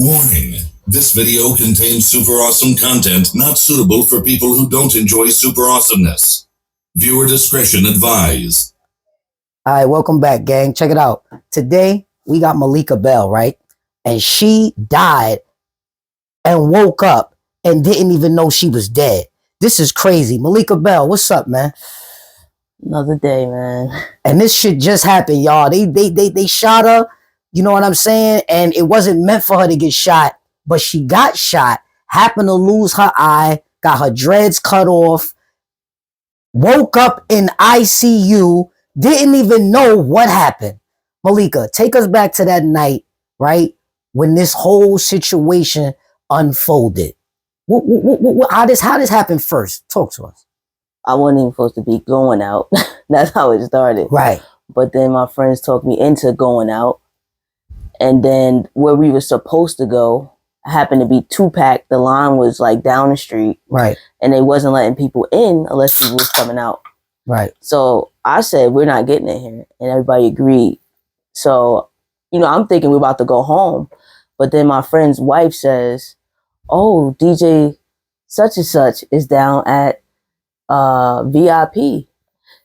Warning. This video contains super awesome content not suitable for people who don't enjoy super awesomeness. Viewer discretion advised. All right, welcome back, gang. Check it out. Today, we got Malika Bell, right? And she died and woke up and didn't even know she was dead. This is crazy. Malika Bell, what's up, man? Another day, man. And this shit just happened, y'all. They shot her, you know what I'm saying? And it wasn't meant for her to get shot, but she got shot, happened to lose her eye, got her dreads cut off, woke up in ICU, didn't even know what happened. Malika, take us back to that night, right? When this whole situation unfolded. How this happened first? Talk to us. I wasn't even supposed to be going out. That's how it started. Right. But then my friends talked me into going out. And then where we were supposed to go happened to be two-packed. The line was like down the street. Right. And they wasn't letting people in unless people was coming out. Right. So I said, we're not getting in here. And everybody agreed. So, you know, I'm thinking we're about to go home. But then my friend's wife says, oh, DJ such and such is down at VIP.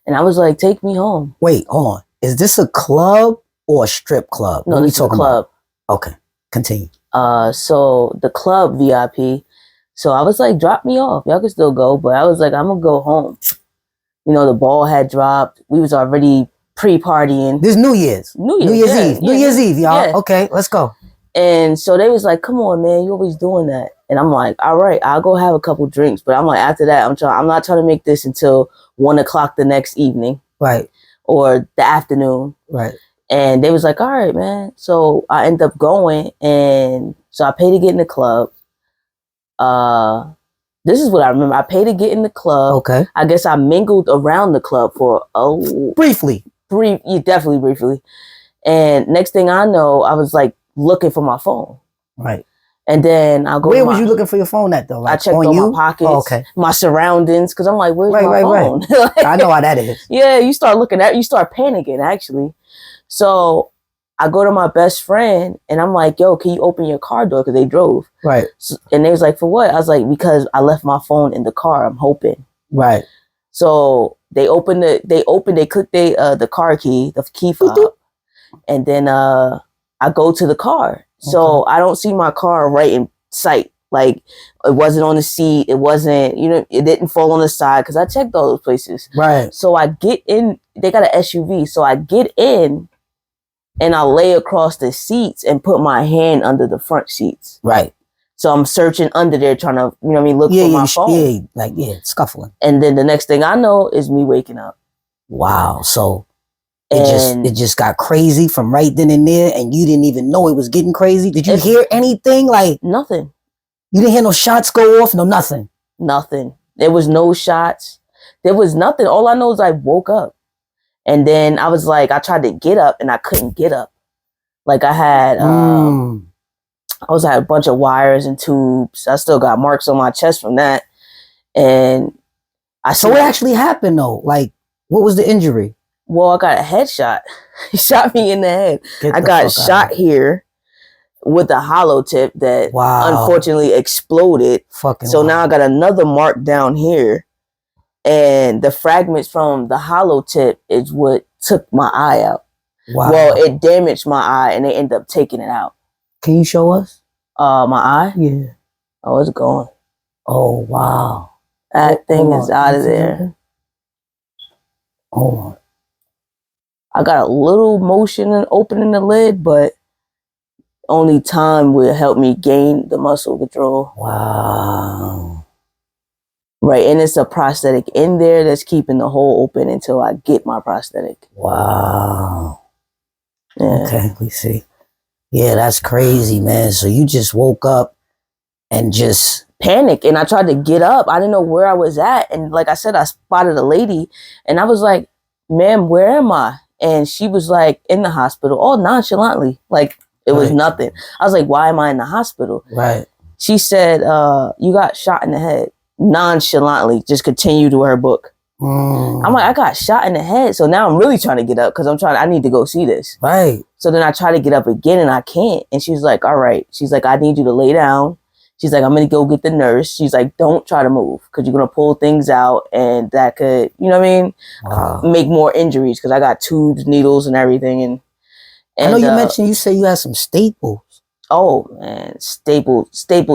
And I was like, take me home. Wait, hold on. Is this a club or a strip club? No, this is a club. Okay, continue. So the club VIP. So I was like, drop me off. Y'all can still go. But I was like, I'm going to go home. You know, the ball had dropped. We was already pre-partying. This New Year's. New Year's Eve. New Year's Eve, y'all. Yeah. Okay, let's go. And so they was like, come on, man, you always doing that. And I'm like, all right, I'll go have a couple drinks. But I'm like, after that, I'm not trying to make this until 1 o'clock the next evening. Right. Or the afternoon. Right. And they was like, all right, man. So I end up going. And so I paid to get in the club. This is what I remember. I paid to get in the club. Okay. I guess I mingled around the club for briefly. Definitely briefly. And next thing I know, I was like looking for my phone. Right. And then I'll go. Where was you looking for your phone at though? Like I checked all my pockets, my surroundings, because I'm like, where's my phone? Right. I know how that is. Yeah, you start panicking actually. So I go to my best friend and I'm like, yo, can you open your car door? Because they drove. Right. So, and they was like, for what? I was like, because I left my phone in the car. I'm hoping. Right. So they clicked the car key, the key fob, and then I go to the car. So I don't see my car right in sight. Like it wasn't on the seat. It wasn't, it didn't fall on the side because I checked all those places. Right. So I get in, they got an SUV. So I get in and I lay across the seats and put my hand under the front seats. Right. So I'm searching under there trying to, look for my phone. Scuffling. And then the next thing I know is me waking up. Wow. So it just got crazy from right then and there, and you didn't even know it was getting crazy. Did you hear anything? Like nothing. You didn't hear no shots go off? No, nothing. Nothing. There was no shots. There was nothing. All I know is I woke up. And then I was like, I tried to get up and I couldn't get up. Like I had had a bunch of wires and tubes. I still got marks on my chest from that. And so what actually happened though? Like, what was the injury? Well, I got a headshot. He shot me in the head. I got shot here with a hollow tip that unfortunately exploded. So now I got another mark down here. And the fragments from the hollow tip is what took my eye out. Wow. Well, it damaged my eye and they ended up taking it out. Can you show us? My eye? Yeah. Oh, it's gone. Oh, wow. That thing is out of there. Hold on. I got a little motion in opening the lid, but only time will help me gain the muscle control. Wow. Right, and it's a prosthetic in there that's keeping the hole open until I get my prosthetic. Wow. Yeah. Okay, we see. Yeah, that's crazy, man. So you just woke up and just panicked, and I tried to get up. I didn't know where I was at, and like I said, I spotted a lady, and I was like, "Ma'am, where am I?" And she was like, "In the hospital." All nonchalantly, like it was nothing. I was like, "Why am I in the hospital?" Right. She said, "You got shot in the head." Nonchalantly, just continued to her book. I'm like, I got shot in the head. So now I'm really trying to get up because I need to go see this. Right. So then I try to get up again and I can't. And she's like, all right. She's like, I need you to lay down. She's like, I'm going to go get the nurse. She's like, don't try to move because you're going to pull things out and that could, you know what I mean? Wow. Make more injuries because I got tubes, needles and everything. And I know you mentioned, you said you had some staples. Oh, man, stapled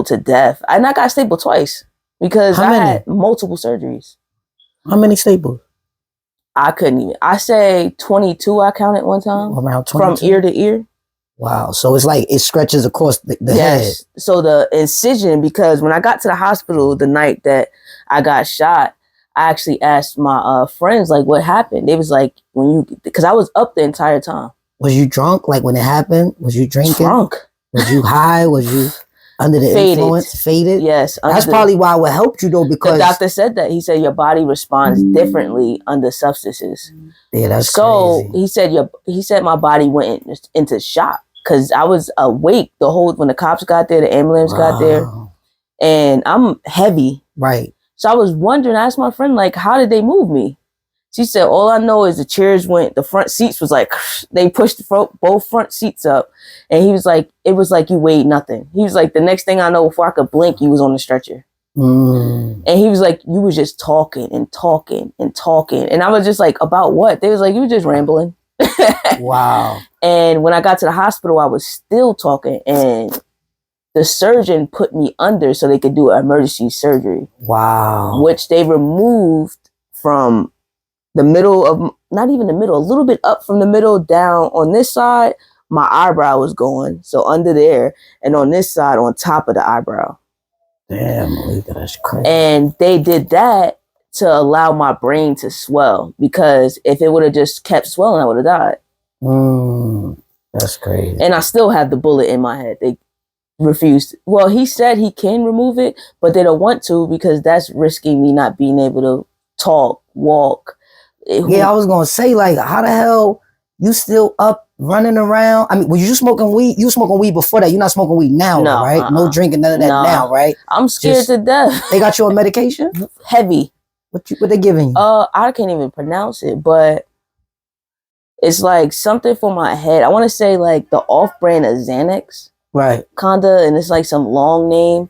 to death. And I got stapled twice because I had multiple surgeries. How many staples? I couldn't even. I say 22 I counted one time. Around 22? From ear to ear. Wow. So it's like it stretches across the head. So the incision, because when I got to the hospital the night that I got shot, I actually asked my friends, like, what happened? They was like, because I was up the entire time. Was you drunk? Like when it happened? Was you drinking? Drunk. Was you high? Was you under the influence? Faded? Yes. That's probably why it helped you though, because the doctor said that. He said your body responds differently under substances. Yeah, that's crazy. He said my body went into shock because I was awake when the cops got there, the ambulance got there, and I'm heavy. Right. So I was wondering, I asked my friend, like, how did they move me? She said, all I know is the front seats was like, they pushed both front seats up. And he was like, it was like you weighed nothing. He was like, the next thing I know, before I could blink, you was on the stretcher. And he was like, you was just talking and talking and talking. And I was just like, about what? They was like, you were just rambling. Wow. And when I got to the hospital, I was still talking. And the surgeon put me under so they could do an emergency surgery. Wow. Which they removed from the middle of, not even the middle, a little bit up from the middle down on this side, my eyebrow was going. So under there, and on this side, on top of the eyebrow. Damn, Malika, that's crazy. And they did that to allow my brain to swell, because if it would have just kept swelling, I would have died. That's crazy. And I still have the bullet in my head. They refused. Well, he said he can remove it, but they don't want to because that's risking me not being able to talk, walk. Yeah, I was gonna say, like, how the hell you still up running around? I mean, were you smoking weed? You were smoking weed before that. You're not smoking weed now, no, right? No drinking, none of that now, right? I'm scared to death. They got you on medication? Heavy. What they giving you? I can't even pronounce it, but it's like something for my head. I want to say like the off-brand of Xanax. Right. Conda, and it's like some long name.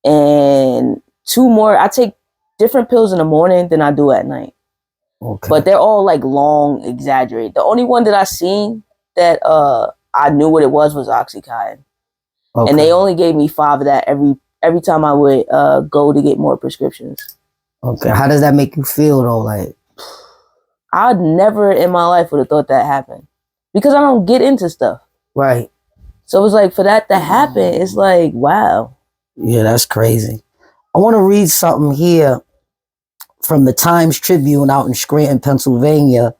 And 2 more. I take different pills in the morning than I do at night. Okay. But they're all like long, exaggerated. The only one that I seen that I knew what it was Oxycontin. Okay. And they only gave me 5 of that every time I would go to get more prescriptions. Okay. How does that make you feel though? Like, I never in my life would have thought that happened, because I don't get into stuff. Right. So it's like, for that to happen, it's like, wow. Yeah, that's crazy. I want to read something here from the Times Tribune out in Scranton, Pennsylvania.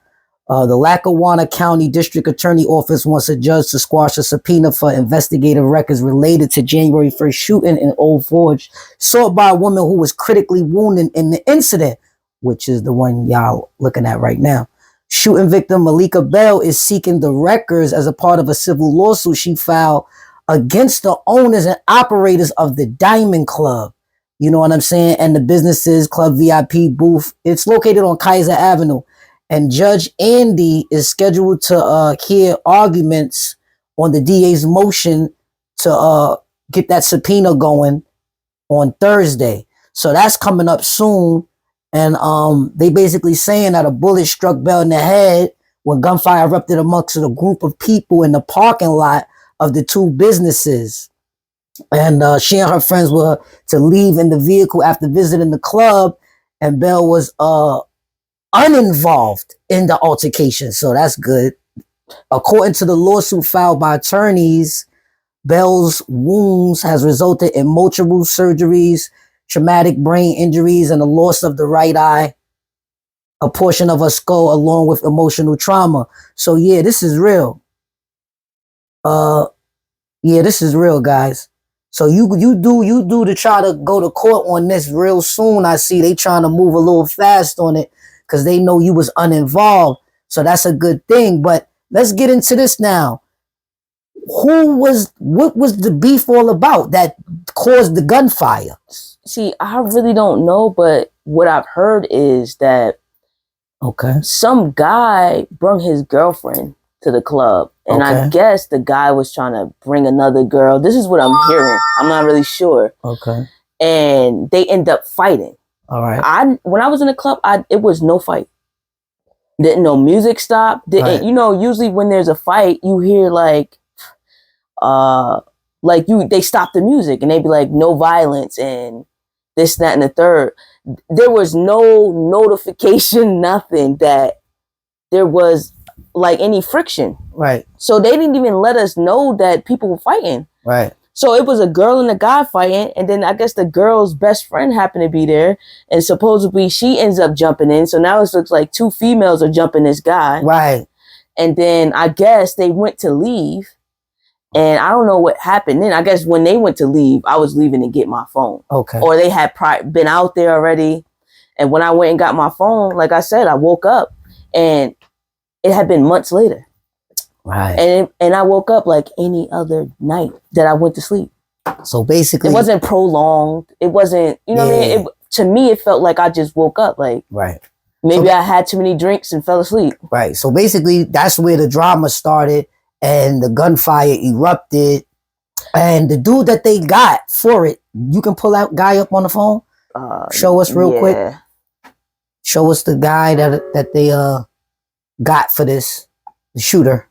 The Lackawanna County District Attorney Office wants a judge to squash a subpoena for investigative records related to January 1st shooting in Old Forge, sought by a woman who was critically wounded in the incident, which is the one y'all looking at right now. Shooting victim Malika Bell is seeking the records as a part of a civil lawsuit she filed against the owners and operators of the Diamond Club. You know what I'm saying? And the businesses, Club VIP booth. It's located on Kaiser Avenue. And Judge Andy is scheduled to hear arguments on the DA's motion to get that subpoena going on Thursday. So that's coming up soon. And they basically saying that a bullet struck Bell in the head when gunfire erupted amongst a group of people in the parking lot of the 2 businesses. And she and her friends were to leave in the vehicle after visiting the club, and Bell was uninvolved in the altercation. So that's good. According to the lawsuit filed by attorneys, Bell's wounds has resulted in multiple surgeries, traumatic brain injuries, and the loss of the right eye, a portion of her skull, along with emotional trauma. So yeah, this is real. Yeah, this is real, guys. So you do to try to go to court on this real soon. I see they trying to move a little fast on it because they know you was uninvolved. So that's a good thing. But let's get into this now. what was the beef all about that caused the gunfire? See, I really don't know, but what I've heard is that some guy brought his girlfriend to the club, and I guess the guy was trying to bring another girl. This is what I'm hearing. I'm not really sure. And they end up fighting. All right. When I was in the club, it was no fight. Didn't no music stop. Didn't you know? Usually when there's a fight, you hear they stop the music and they be like, no violence and this, that, and the third. There was no notification, nothing that there was like any friction. Right. So they didn't even let us know that people were fighting. Right. So it was a girl and a guy fighting, and then I guess the girl's best friend happened to be there, and supposedly she ends up jumping in. So now it looks like two females are jumping this guy. Right. And then I guess they went to leave, and I don't know what happened then. I guess when they went to leave, I was leaving to get my phone. Okay. Or they had been out there already. And when I went and got my phone, like I said, I woke up, and it had been months later. Right. And I woke up like any other night that I went to sleep. So basically, it wasn't prolonged. It wasn't, you know what I mean? To me, it felt like I just woke up. Like, maybe I had too many drinks and fell asleep. Right. So basically, that's where the drama started and the gunfire erupted. And the dude that they got for it, you can pull that guy up on the phone. Show us real quick. Show us the guy that they got for this, the shooter.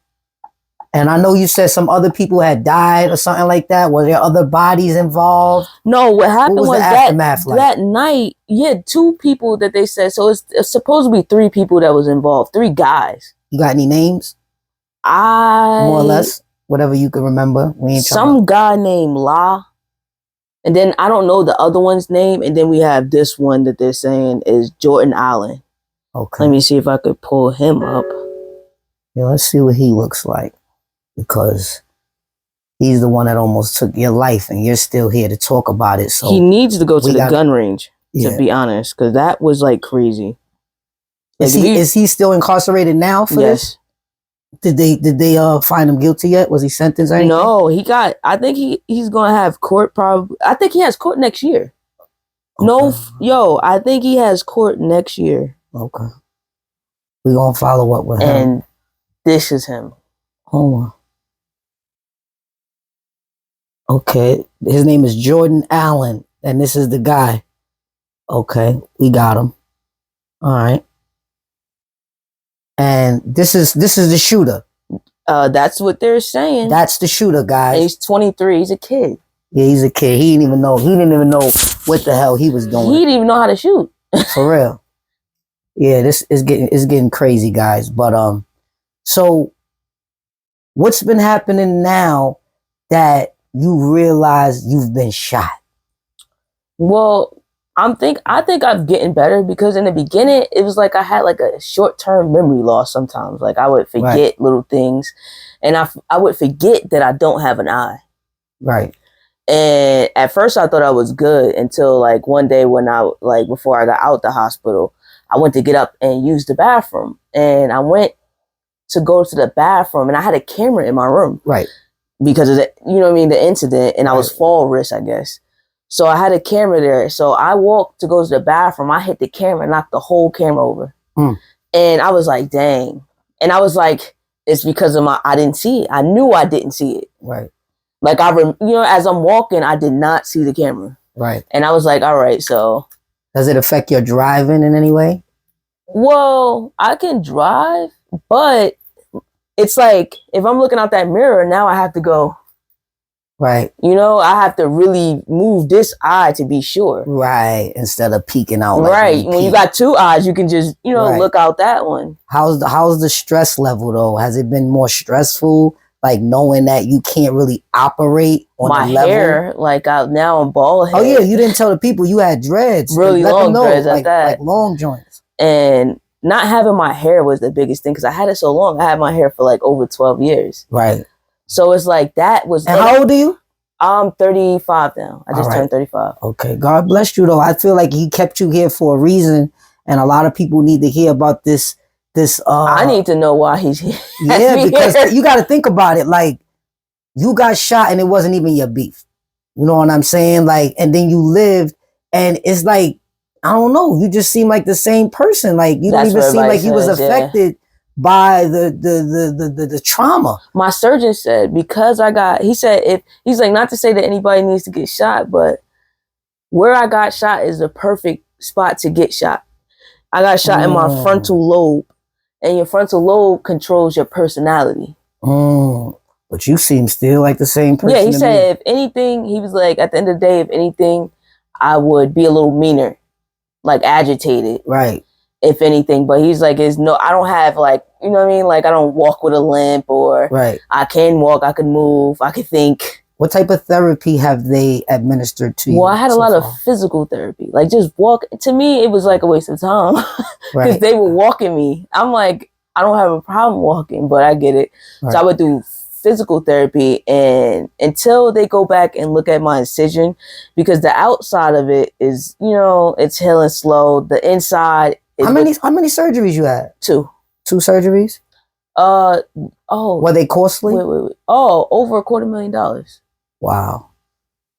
And I know you said some other people had died or something like that. Were there other bodies involved? No, what happened was that like? night, two people that they said. So it's supposed to be 3 people that was involved, 3 guys. You got any names? More or less, whatever you can remember. Some guy named La. And then I don't know the other one's name. And then we have this one that they're saying is Jordan Allen. Okay. Let me see if I could pull him up. Yeah, let's see what he looks like. Because he's the one that almost took your life and you're still here to talk about it. So he needs to go to the gun range, to be honest, because that was like crazy. Is he still incarcerated now for this? Did they find him guilty yet? Was he sentenced or anything? No, I think he's gonna have court probably. I think he has court next year. Okay. I think he has court next year. Okay. We're gonna follow up with him. And this is him. Hold on. Okay, his name is Jordan Allen, and this is the guy. Okay, we got him. All right, and this is the shooter. That's what they're saying. That's the shooter, guys. And he's 23. He's a kid. Yeah, he's a kid. He didn't even know what the hell he was doing. He didn't even know how to shoot. For real. Yeah, this is getting crazy, guys. But so what's been happening now that you realize you've been shot? Well, I think I'm getting better, because in the beginning it was like I had like a short-term memory loss sometimes. Like I would forget little things, and I would forget that I don't have an eye. Right. And at first I thought I was good until like one day when before I got out the hospital, I went to get up and use the bathroom, and I went to go to the bathroom, and I had a camera in my room. Right. Because of the incident, and I was fall risk, I guess. So I had a camera there. So I walked to go to the bathroom. I hit the camera, knocked the whole camera over. And I was like, dang. And I was like, it's because of I didn't see it. I knew I didn't see it. Right. Like as I'm walking, I did not see the camera. Right. And I was like, all right, so. Does it affect your driving in any way? Well, I can drive, but it's like, if I'm looking out that mirror, now I have to go. Right. I have to really move this eye to be sure. Right. Instead of peeking out. Right. When you got 2 eyes, you can just, look out that one. How's the stress level though? Has it been more stressful? Like knowing that you can't really operate on my the level? Hair, now I'm bald head. Oh yeah, you didn't tell the people you had dreads. Really long dreads at that. Like long joints. And not having my hair was the biggest thing, because I had it so long. I had my hair for like over 12 years. Right. So it's like that was. And how old are you? I'm 35 now. I just turned 35. Okay. God bless you though. I feel like he kept you here for a reason, and a lot of people need to hear about this. I need to know why he's here. Yeah, because you got to think about it. Like, you got shot and it wasn't even your beef. You know what I'm saying? Like, and then you lived, and it's like, I don't know, you just seem like the same person. Like, you don't even seem like you was affected by the trauma. My surgeon said, because he's like, not to say that anybody needs to get shot, but where I got shot is the perfect spot to get shot. I got shot in my frontal lobe, and your frontal lobe controls your personality. But you seem still like the same person. Yeah, he said, if anything, he was like, at the end of the day, if anything, I would be a little meaner, like agitated. Right. If anything. But he's like, I don't have like, you know what I mean? Like, I don't walk with a limp, or I can walk, I can move, I can think. What type of therapy have they administered to you? Well, I had a lot of physical therapy. Like, just walk. To me, it was like a waste of time. Because they were walking me. I'm like, I don't have a problem walking, but I get it. So I would do physical therapy, and until they go back and look at my incision, because the outside of it is, you know, it's healing slow. The inside is how many surgeries you had? 2 surgeries. Were they costly? Wait. Oh, over $250,000. Wow.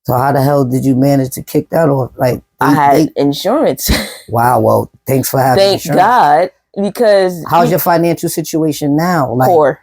So how the hell did you manage to kick that off? Like, I had insurance. Wow. Well, thanks for having insurance. Thank God. Because how's your financial situation now? Like, poor.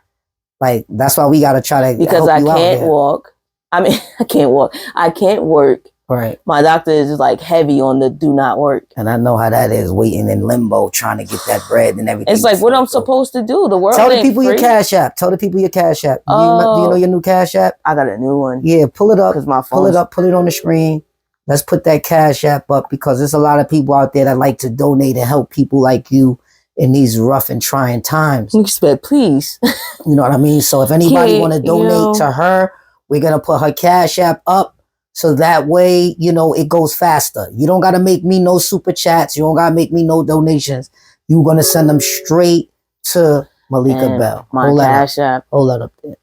Like, that's why we got to try to because help you I can't walk. I mean, I can't walk. I can't work. Right. My doctor is just like heavy on the do not work. And I know how that is, waiting in limbo, trying to get that bread and everything. It's like, what I'm supposed to do? The world Tell the ain't people free. your Cash App. Tell the people your Cash App. Do you know your new Cash App? I got a new one. Yeah, pull it up. Because my phone. Pull it up. Put it on the screen. Let's put that Cash App up, because there's a lot of people out there that like to donate and help people like you in these rough and trying times. Please. You know what I mean? So if anybody want to donate to her, we're going to put her Cash App up. So that way, you know, it goes faster. You don't got to make me no super chats. You don't got to make me no donations. You're going to send them straight to Malika Bell. My Cash App. Hold that up there.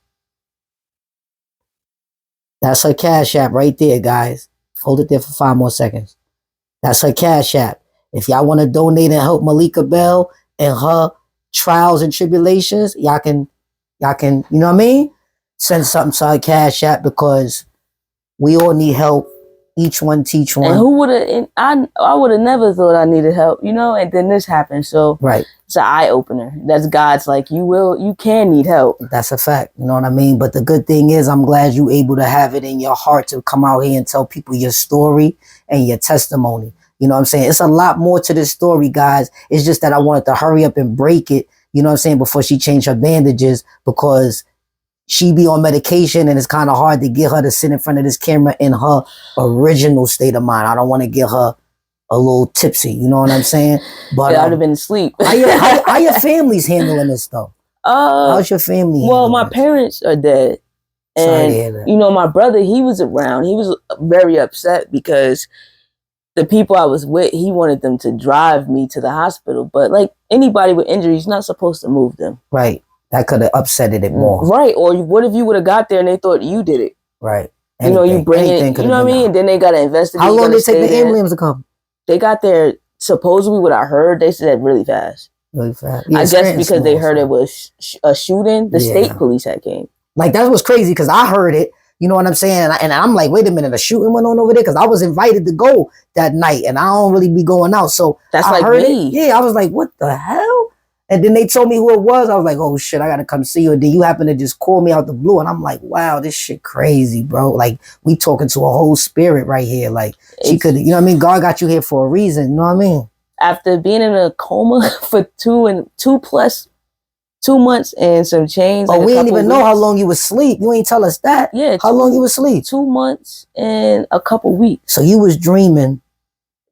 That's her Cash App right there, guys. Hold it there for 5 more seconds. That's her Cash App. If y'all want to donate and help Malika Bell and her trials and tribulations, y'all can, you know what I mean? Send something to her Cash App, because we all need help. Each one teach one. And who would have? I would have never thought I needed help, you know. And then this happened, so it's an eye opener. That's God's like, you can need help. That's a fact. You know what I mean. But the good thing is, I'm glad you able to have it in your heart to come out here and tell people your story and your testimony. You know what I'm saying? It's a lot more to this story, guys. It's just that I wanted to hurry up and break it. You know what I'm saying? Before she changed her bandages, because she be on medication and it's kind of hard to get her to sit in front of this camera in her original state of mind. I don't want to get her a little tipsy. You know what I'm saying? But I would have been asleep. how your family's handling this though? How's your family? Well, my parents are dead. And, you know, my brother, he was around. He was very upset because the people I was with, he wanted them to drive me to the hospital. But like anybody with injuries, you're not supposed to move them. Right. That could have upset it more. Right. Or what if you would have got there and they thought you did it? Right. Anything, you know, you bring it, you know what I mean? And then they got to investigate. How long did it take the ambulance to come? They got there, supposedly what I heard, they said really fast. Really fast. Yeah, I guess because they heard it was a shooting, the state police had came. Like, that was crazy because I heard it. You know what I'm saying? And I'm like, wait a minute, a shooting went on over there? Because I was invited to go that night and I don't really be going out. So that's I like heard me. It. Yeah, I was like, what the hell? And then they told me who it was. I was like, oh shit, I got to come see you. And then you happen to just call me out the blue. And I'm like, wow, this shit crazy, bro. Like, we talking to a whole spirit right here. Like, she could, you know what I mean? God got you here for a reason. You know what I mean? After being in a coma for 2 months and some change. Oh, we didn't even know how long you was asleep. You ain't tell us that. Yeah. How long you was asleep? 2 months and a couple weeks. So you was dreaming.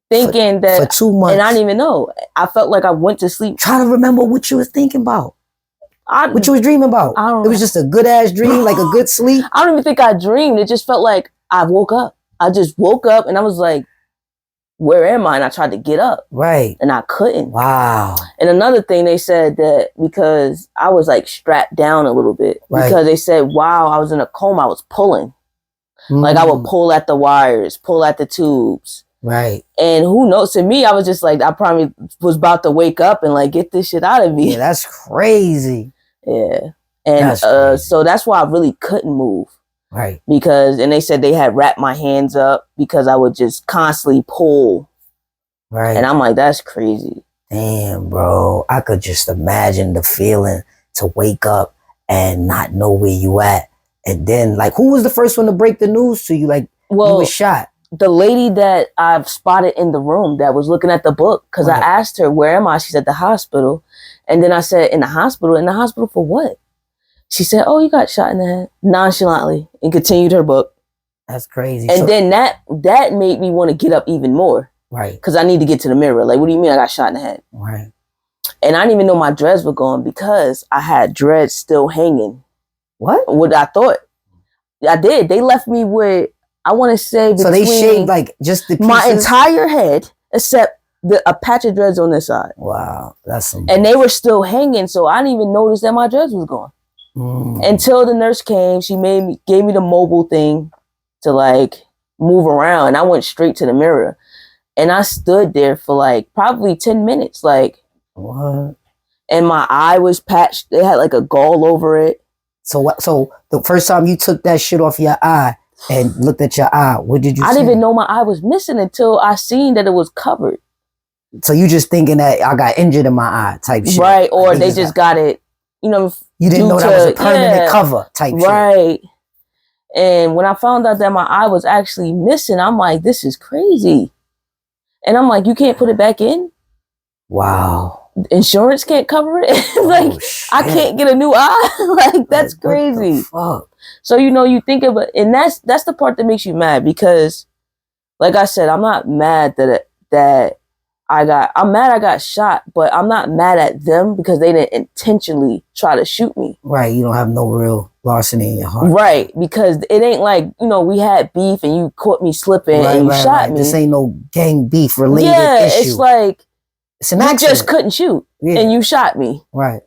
Thinking that for 2 months. And I didn't even know. I felt like I went to sleep. Trying to remember what you was thinking about. What you was dreaming about. I don't know. It was just a good ass dream, like a good sleep. I don't even think I dreamed. It just felt like I woke up. I just woke up and I was like, where am I? And I tried to get up. Right. And I couldn't. Wow. And another thing, they said that because I was like strapped down a little bit. Right. Because they said while I was in a coma, I was pulling. Like I would pull at the wires, pull at the tubes. Right. And who knows? To me, I was just like, I probably was about to wake up and like, get this shit out of me. Yeah, that's crazy. Yeah. And so that's why I really couldn't move. Right. And they said they had wrapped my hands up because I would just constantly pull. Right. And I'm like, that's crazy. Damn, bro. I could just imagine the feeling to wake up and not know where you at. And then, like, who was the first one to break the news to you? Like, you were shot. The lady that I've spotted in the room that was looking at the book, because I asked her, where am I? She said, the hospital. And then I said, in the hospital? In the hospital for what? She said, oh, you got shot in the head. Nonchalantly. And continued her book. That's crazy. And then that made me want to get up even more. Right. Because I need to get to the mirror. Like, what do you mean I got shot in the head? Right. And I didn't even know my dreads were gone because I had dreads still hanging. What I thought. I did. They left me with, I want to say, so they shaved like just the pieces? My entire head, except a patch of dreads on this side. Wow. That's some and they were still hanging, so I didn't even notice that my dreads was gone. Until the nurse came, she gave me the mobile thing to like move around, and I went straight to the mirror. And I stood there for like probably 10 minutes, like what? And my eye was patched. They had like a gauze over it. So what? So the first time you took that shit off your eye and looked at your eye, what did you? I didn't even know my eye was missing until I seen that it was covered. So you just thinking that I got injured in my eye type shit, right? Or they just got it. You know, you didn't know that was a permanent cover type shit, right? And when I found out that my eye was actually missing, I'm like, this is crazy. And I'm like, you can't put it back in? Wow. Insurance can't cover it? Like, I can't get a new eye? Like, that's crazy. Fuck? So, you know, you think of it, and that's the part that makes you mad because, like I said, I'm not mad I'm mad I got shot, but I'm not mad at them because they didn't intentionally try to shoot me. Right, you don't have no real larceny in your heart. Right, because it ain't like, you know, we had beef and you caught me slipping and you shot me. This ain't no gang beef related issue. It's like, it's an accident. You just couldn't shoot and you shot me. Right.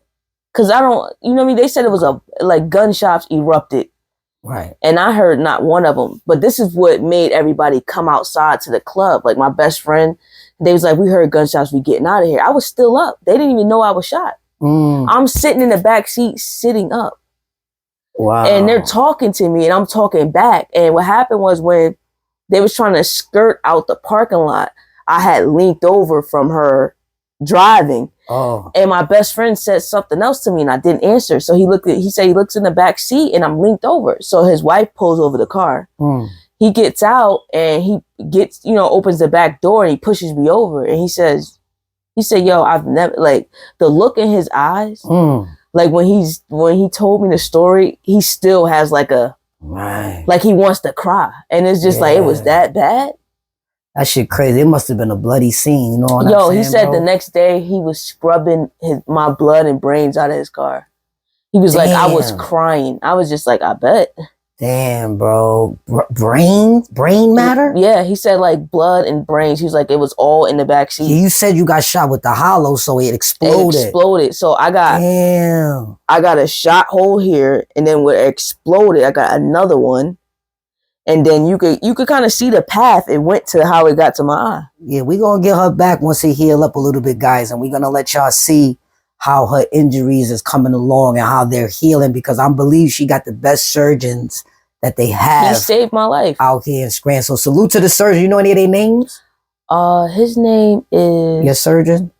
Because I don't, you know what I mean? They said it was like gunshots erupted. Right. And I heard not one of them. But this is what made everybody come outside to the club. Like my best friend, they was like, we heard gunshots, we getting out of here. I was still up. They didn't even know I was shot. I'm sitting in the back seat, sitting up. Wow. And they're talking to me and I'm talking back. And what happened was when they was trying to skirt out the parking lot, I had leaned over from her driving. Oh. And my best friend said something else to me and I didn't answer. So he said he looks in the back seat and I'm leaned over. So his wife pulls over the car. He gets out and he gets, you know, opens the back door and he pushes me over and he said, yo, I've never, like, the look in his eyes, like when he told me the story, he still has like like he wants to cry. And it's just like, it was that bad. That shit crazy. It must have been a bloody scene, you know what I'm saying, he said bro? the next day he was scrubbing my blood and brains out of his car. He was like, I was crying. I was just like, I bet. Damn, bro. Brain matter? Yeah, he said like blood and brains. He was like, it was all in the back seat. Yeah, you said you got shot with the hollow, so it exploded. It exploded. So I got a shot hole here, and then when it exploded, I got another one. And then you could kind of see the path it went to how it got to my eye. Yeah, we're gonna get her back once it heal up a little bit, guys, and we're gonna let y'all see how her injuries is coming along and how they're healing, because I believe she got the best surgeons that they have. He saved my life out here in Scranton. So salute to the surgeon. You know any of their names? His name is your surgeon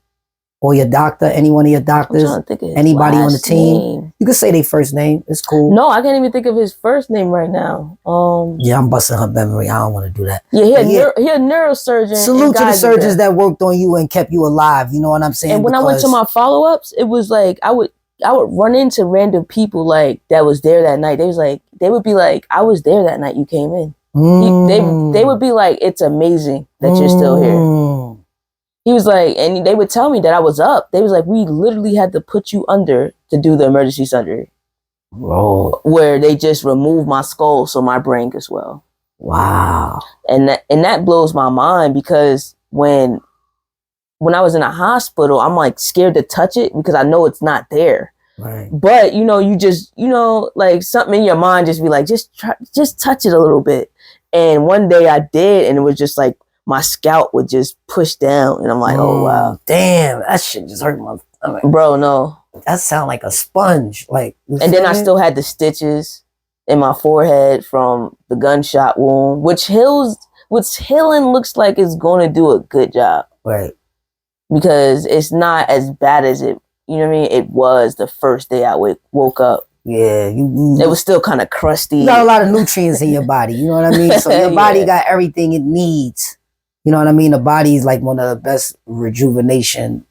or your doctor. Any one of your doctors? I'm trying to think of his anybody on the team? name. You can say their first name. It's cool. No, I can't even think of his first name right now. Yeah, I'm busting her memory. I don't want to do that. Yeah, he a neurosurgeon. Salute to the surgeons that worked on you and kept you alive. You know what I'm saying? And when I went to my follow-ups, it was like I would run into random people like that was there that night. They would be like, I was there that night you came in. They would be like, it's amazing that you're still here. He was like, and they would tell me that I was up. They was like, we literally had to put you under to do the emergency surgery. Whoa. Where they just removed my skull so my brain could swell. Wow. And that blows my mind because when I was in a hospital, I'm like scared to touch it because I know it's not there. Right. But you just like something in your mind just be like, just touch it a little bit. And one day I did, and it was just like my scalp would just push down, and I'm like, oh wow, damn, that shit just hurt my stomach. Bro, no, that sound like a sponge. Like, and then I still had the stitches. in my forehead from the gunshot wound, which healing looks like it's going to do a good job. Right. Because it's not as bad as it, you know what I mean? It was the first day I woke up. Yeah. It was still kind of crusty. You got a lot of nutrients in your body. You know what I mean? So your body got everything it needs. You know what I mean? The body is like one of the best rejuvenation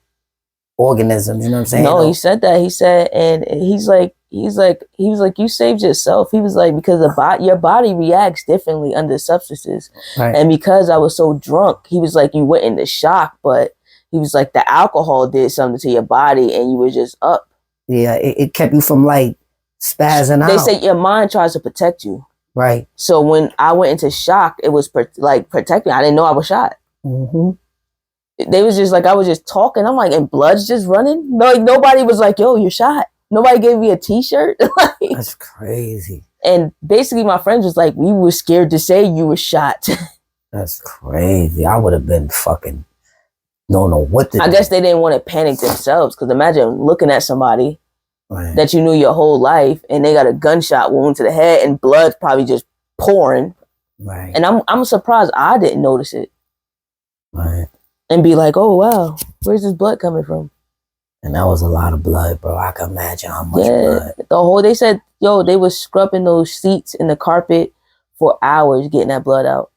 organisms. You know what I'm saying? No, he said that. He said, and he was like, you saved yourself. He was like, because your body reacts differently under substances. Right. And because I was so drunk, he was like, you went into shock, but he was like, the alcohol did something to your body and you were just up. Yeah, it kept you from like spazzing out. They say your mind tries to protect you. Right. So when I went into shock, it was protecting me. I didn't know I was shot. Mm-hmm. They was just like, I was just talking. I'm like, and blood's just running? No, like, nobody was like, yo, you're shot. Nobody gave me a t-shirt. Like, that's crazy. And basically my friends was like, we were scared to say you were shot. That's crazy. I would have been fucking, don't know what to do. I guess they didn't want to panic themselves, because imagine looking at somebody right. that you knew your whole life and they got a gunshot wound to the head and blood's probably just pouring. Right. And I'm surprised I didn't notice it. Right. And be like, oh wow, where's this blood coming from? And that was a lot of blood, bro. I can imagine how much blood. They said, yo, they was scrubbing those seats in the carpet for hours getting that blood out.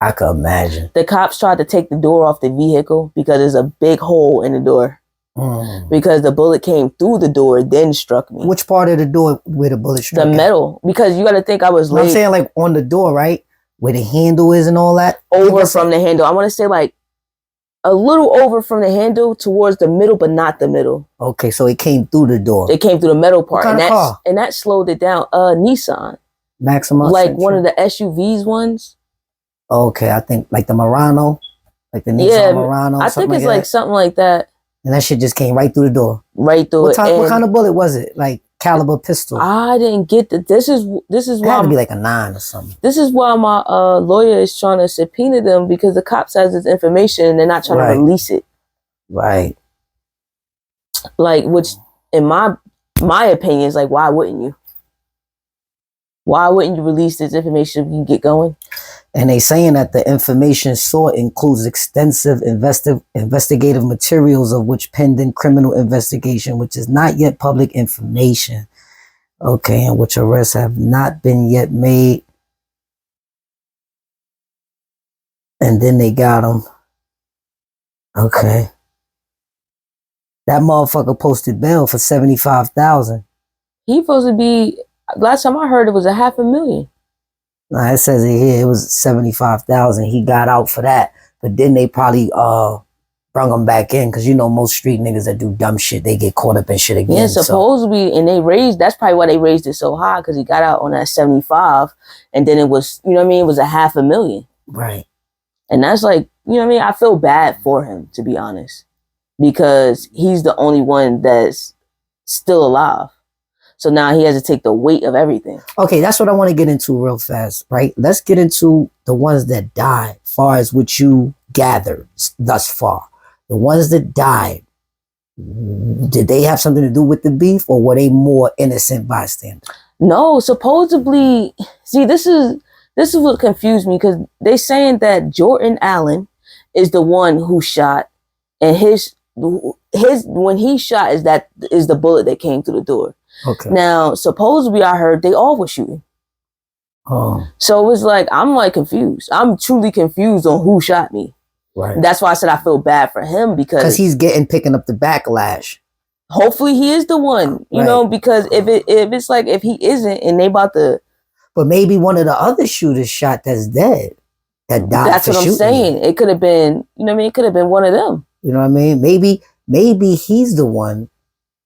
I could imagine. The cops tried to take the door off the vehicle because there's a big hole in the door. Because the bullet came through the door, then struck me. Which part of the door where the bullet struck? The metal. Because you got to think I was I'm saying like on the door, right? Where the handle is and all that? Over from the handle. I want to say like a little over from the handle towards the middle, but not the middle. Okay, so it came through the door. It came through the metal part. What kind of car? And that slowed it down. Nissan. Maxima? Like one of the SUVs ones. Okay, I think like the Murano. Like the Nissan Murano. I think it's like something like that. And that shit just came right through the door. Right through it. What kind of bullet was it? Like caliber pistol? I didn't get that. This is why it had to be like a 9 or something. This is why my lawyer is trying to subpoena them, because the cops has this information and they're not trying to release it. Right. Like, which in my opinion is like, why wouldn't you? Why wouldn't you release this information if you get going? And they saying that the information sought includes extensive investigative materials of which pending criminal investigation, which is not yet public information. Okay, and which arrests have not been yet made. And then they got him. Okay. That motherfucker posted bail for $75,000. He supposed to be, last time I heard it was $500,000. Nah, it says it here, it was $75,000. He got out for that. But then they probably brung him back in, because you know most street niggas that do dumb shit, they get caught up in shit again. Yeah, supposedly, and that's probably why they raised it so high, because he got out on that 75, and then it was, you know what I mean, it was $500,000. Right. And that's like, you know what I mean, I feel bad for him, to be honest, because he's the only one that's still alive. So now he has to take the weight of everything. Okay, that's what I want to get into real fast, right? Let's get into the ones that died, far as what you gathered thus far. The ones that died, did they have something to do with the beef, or were they more innocent bystanders? No, supposedly, see, this is what confused me, because they saying that Jordan Allen is the one who shot, and his when he shot is the bullet that came through the door. Okay. Now, supposedly I heard they all were shooting. Oh. So it was like, I'm like confused. I'm truly confused on who shot me. Right. That's why I said I feel bad for him, because he's picking up the backlash. Hopefully he is the one, you know, because if it's like, if he isn't and they about to. But maybe one of the other shooters shot that's dead, that died. That's what I'm saying. It could have been, you know what I mean? It could have been one of them. You know what I mean? Maybe he's the one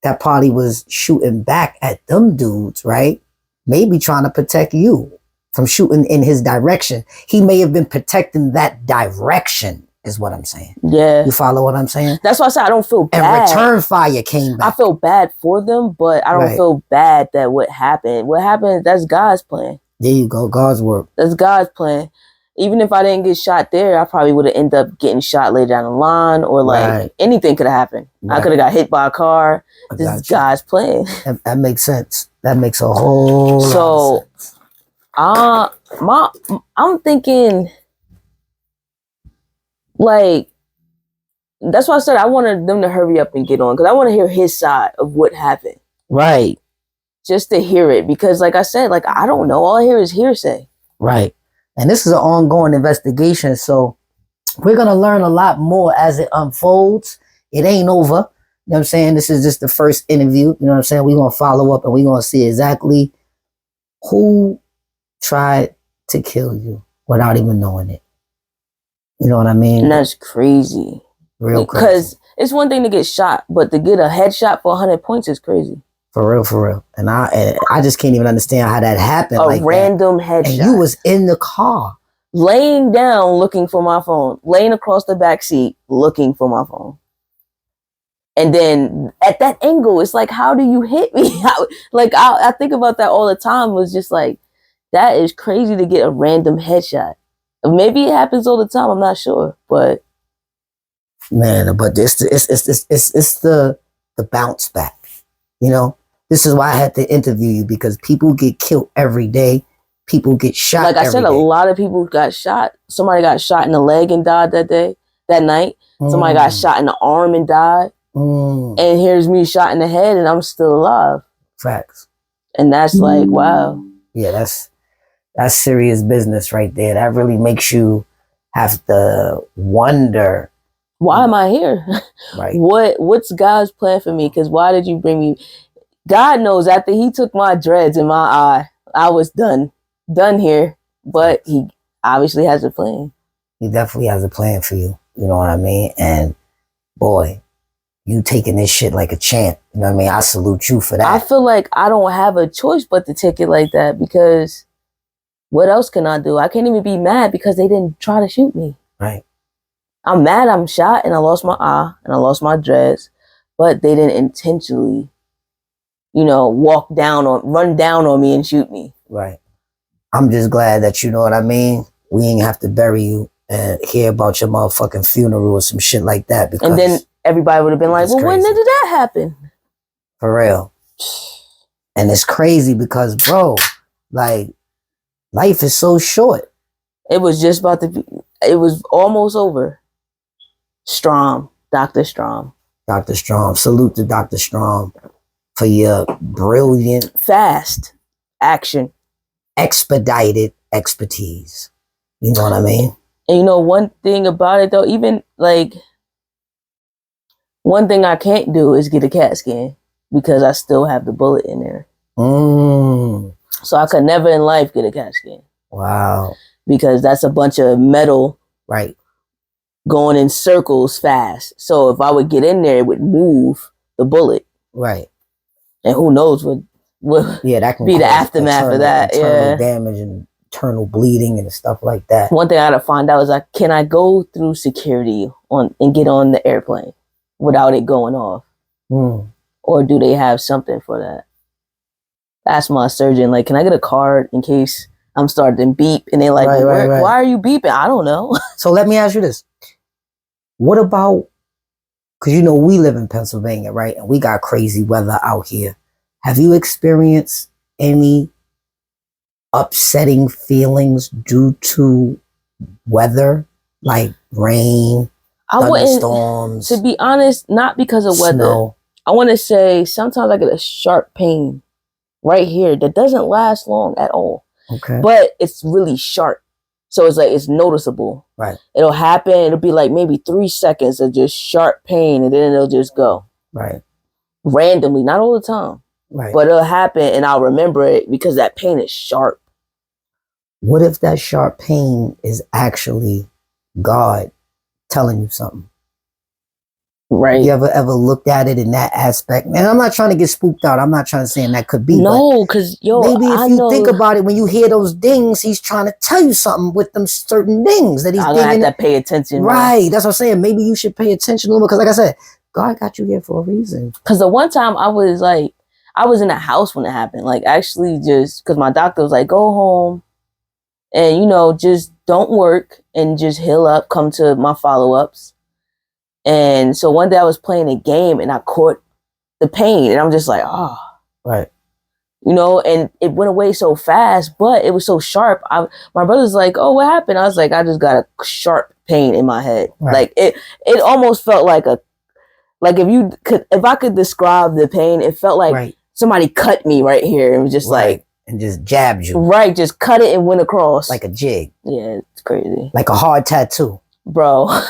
that probably was shooting back at them dudes, right? Maybe trying to protect you from shooting in his direction. He may have been protecting that direction, is what I'm saying. Yeah. You follow what I'm saying? That's why I said I don't feel bad. And return fire came back. I feel bad for them, but I don't feel bad that what happened, that's God's plan. There you go, God's work. That's God's plan. even if I didn't get shot there, I probably would have ended up getting shot later down the line, or like anything could have happened. I could have got hit by a car. This guy's playing. That makes sense. That makes a whole lot of sense. I'm thinking, like, that's why I said I wanted them to hurry up and get on, because I want to hear his side of what happened. Right. Just to hear it, because like I said, like, I don't know. All I hear is hearsay. Right. And this is an ongoing investigation, so we're going to learn a lot more as it unfolds. It ain't over. You know what I'm saying? This is just the first interview. You know what I'm saying? We're going to follow up and we're going to see exactly who tried to kill you without even knowing it. You know what I mean? And that's crazy. Real crazy. Because it's one thing to get shot, but to get a headshot for 100 points is crazy. For real, for real. And I just can't even understand how that happened. A random headshot. And you was in the car. Laying down looking for my phone. Laying across the back seat looking for my phone. And then at that angle, it's like, how do you hit me? I think about that all the time. It was just like, that is crazy to get a random headshot. Maybe it happens all the time. I'm not sure, but man, but it's the bounce back. You know, this is why I had to interview you, because people get killed every day. People get shot. Like I said, a lot of people got shot. Somebody got shot in the leg and died that night. Somebody got shot in the arm and died. And here's me shot in the head and I'm still alive. Facts. And that's like, wow. Yeah, that's serious business right there. That really makes you have to wonder, why am I here? Right. What's God's plan for me? Because why did you bring me? God knows, after he took my dreads in my eye, I was done here. But he obviously has a plan. He definitely has a plan for you. You know what I mean? And boy, you taking this shit like a champ. You know what I mean? I salute you for that. I feel like I don't have a choice but to take it like that, because what else can I do? I can't even be mad because they didn't try to shoot me. Right. I'm mad I'm shot and I lost my eye and I lost my dreads, but they didn't intentionally, run down on me and shoot me. Right. I'm just glad that, you know what I mean, we ain't have to bury you and hear about your motherfucking funeral or some shit like that. Because and then everybody would have been like, well, when did that happen? For real. And it's crazy because, bro, like, life is so short. It was just about to be, it was almost over. Dr. Strom. Dr. Strom. Salute to Dr. Strom for your brilliant, fast action, expedited expertise. You know what I mean? And one thing about it though, even like, one thing I can't do is get a CAT scan because I still have the bullet in there. So I could never in life get a CAT scan. Wow. Because that's a bunch of metal. Right. Going in circles fast. So if I would get in there, it would move the bullet. Right. And who knows what that can be the aftermath of that. Internal damage and internal bleeding and stuff like that. One thing I gotta find out is can I go through security and get on the airplane without it going off? Or do they have something for that? Ask my surgeon, like, can I get a card in case I'm starting to beep? And they're like, right. Why are you beeping? I don't know. So let me ask you this. What about, because we live in Pennsylvania, right? And we got crazy weather out here. Have you experienced any upsetting feelings due to weather, like rain, thunderstorms? To be honest, not because of weather. Snow. I want to say sometimes I get a sharp pain right here that doesn't last long at all. Okay. But it's really sharp. So it's like, it's noticeable. Right. It'll happen. It'll be like maybe 3 seconds of just sharp pain and then it'll just go. Right. Randomly, not all the time. Right. But it'll happen and I'll remember it because that pain is sharp. What if that sharp pain is actually God telling you something? Right. You ever looked at it in that aspect? And I'm not trying to get spooked out. I'm not trying to say that could be. No, because maybe if you think about it, when you hear those dings, he's trying to tell you something with them certain dings that he's dinging. I have to pay attention. Right. Man. That's what I'm saying. Maybe you should pay attention a little, because like I said, God got you here for a reason. Because the one time I was in the house when it happened. Like, actually, just because my doctor was like, go home and, just don't work and just heal up, come to my follow-ups. And so one day I was playing a game and I caught the pain and I'm just like, oh. Right. You know, and it went away so fast, but it was so sharp. My brother's like, oh, what happened? I was like, I just got a sharp pain in my head. Right. Like it almost felt like if I could describe the pain, it felt like somebody cut me right here. It was just like, and just jabbed you. Right. Just cut it and went across. Like a jig. Yeah, it's crazy. Like a hard tattoo. Bro.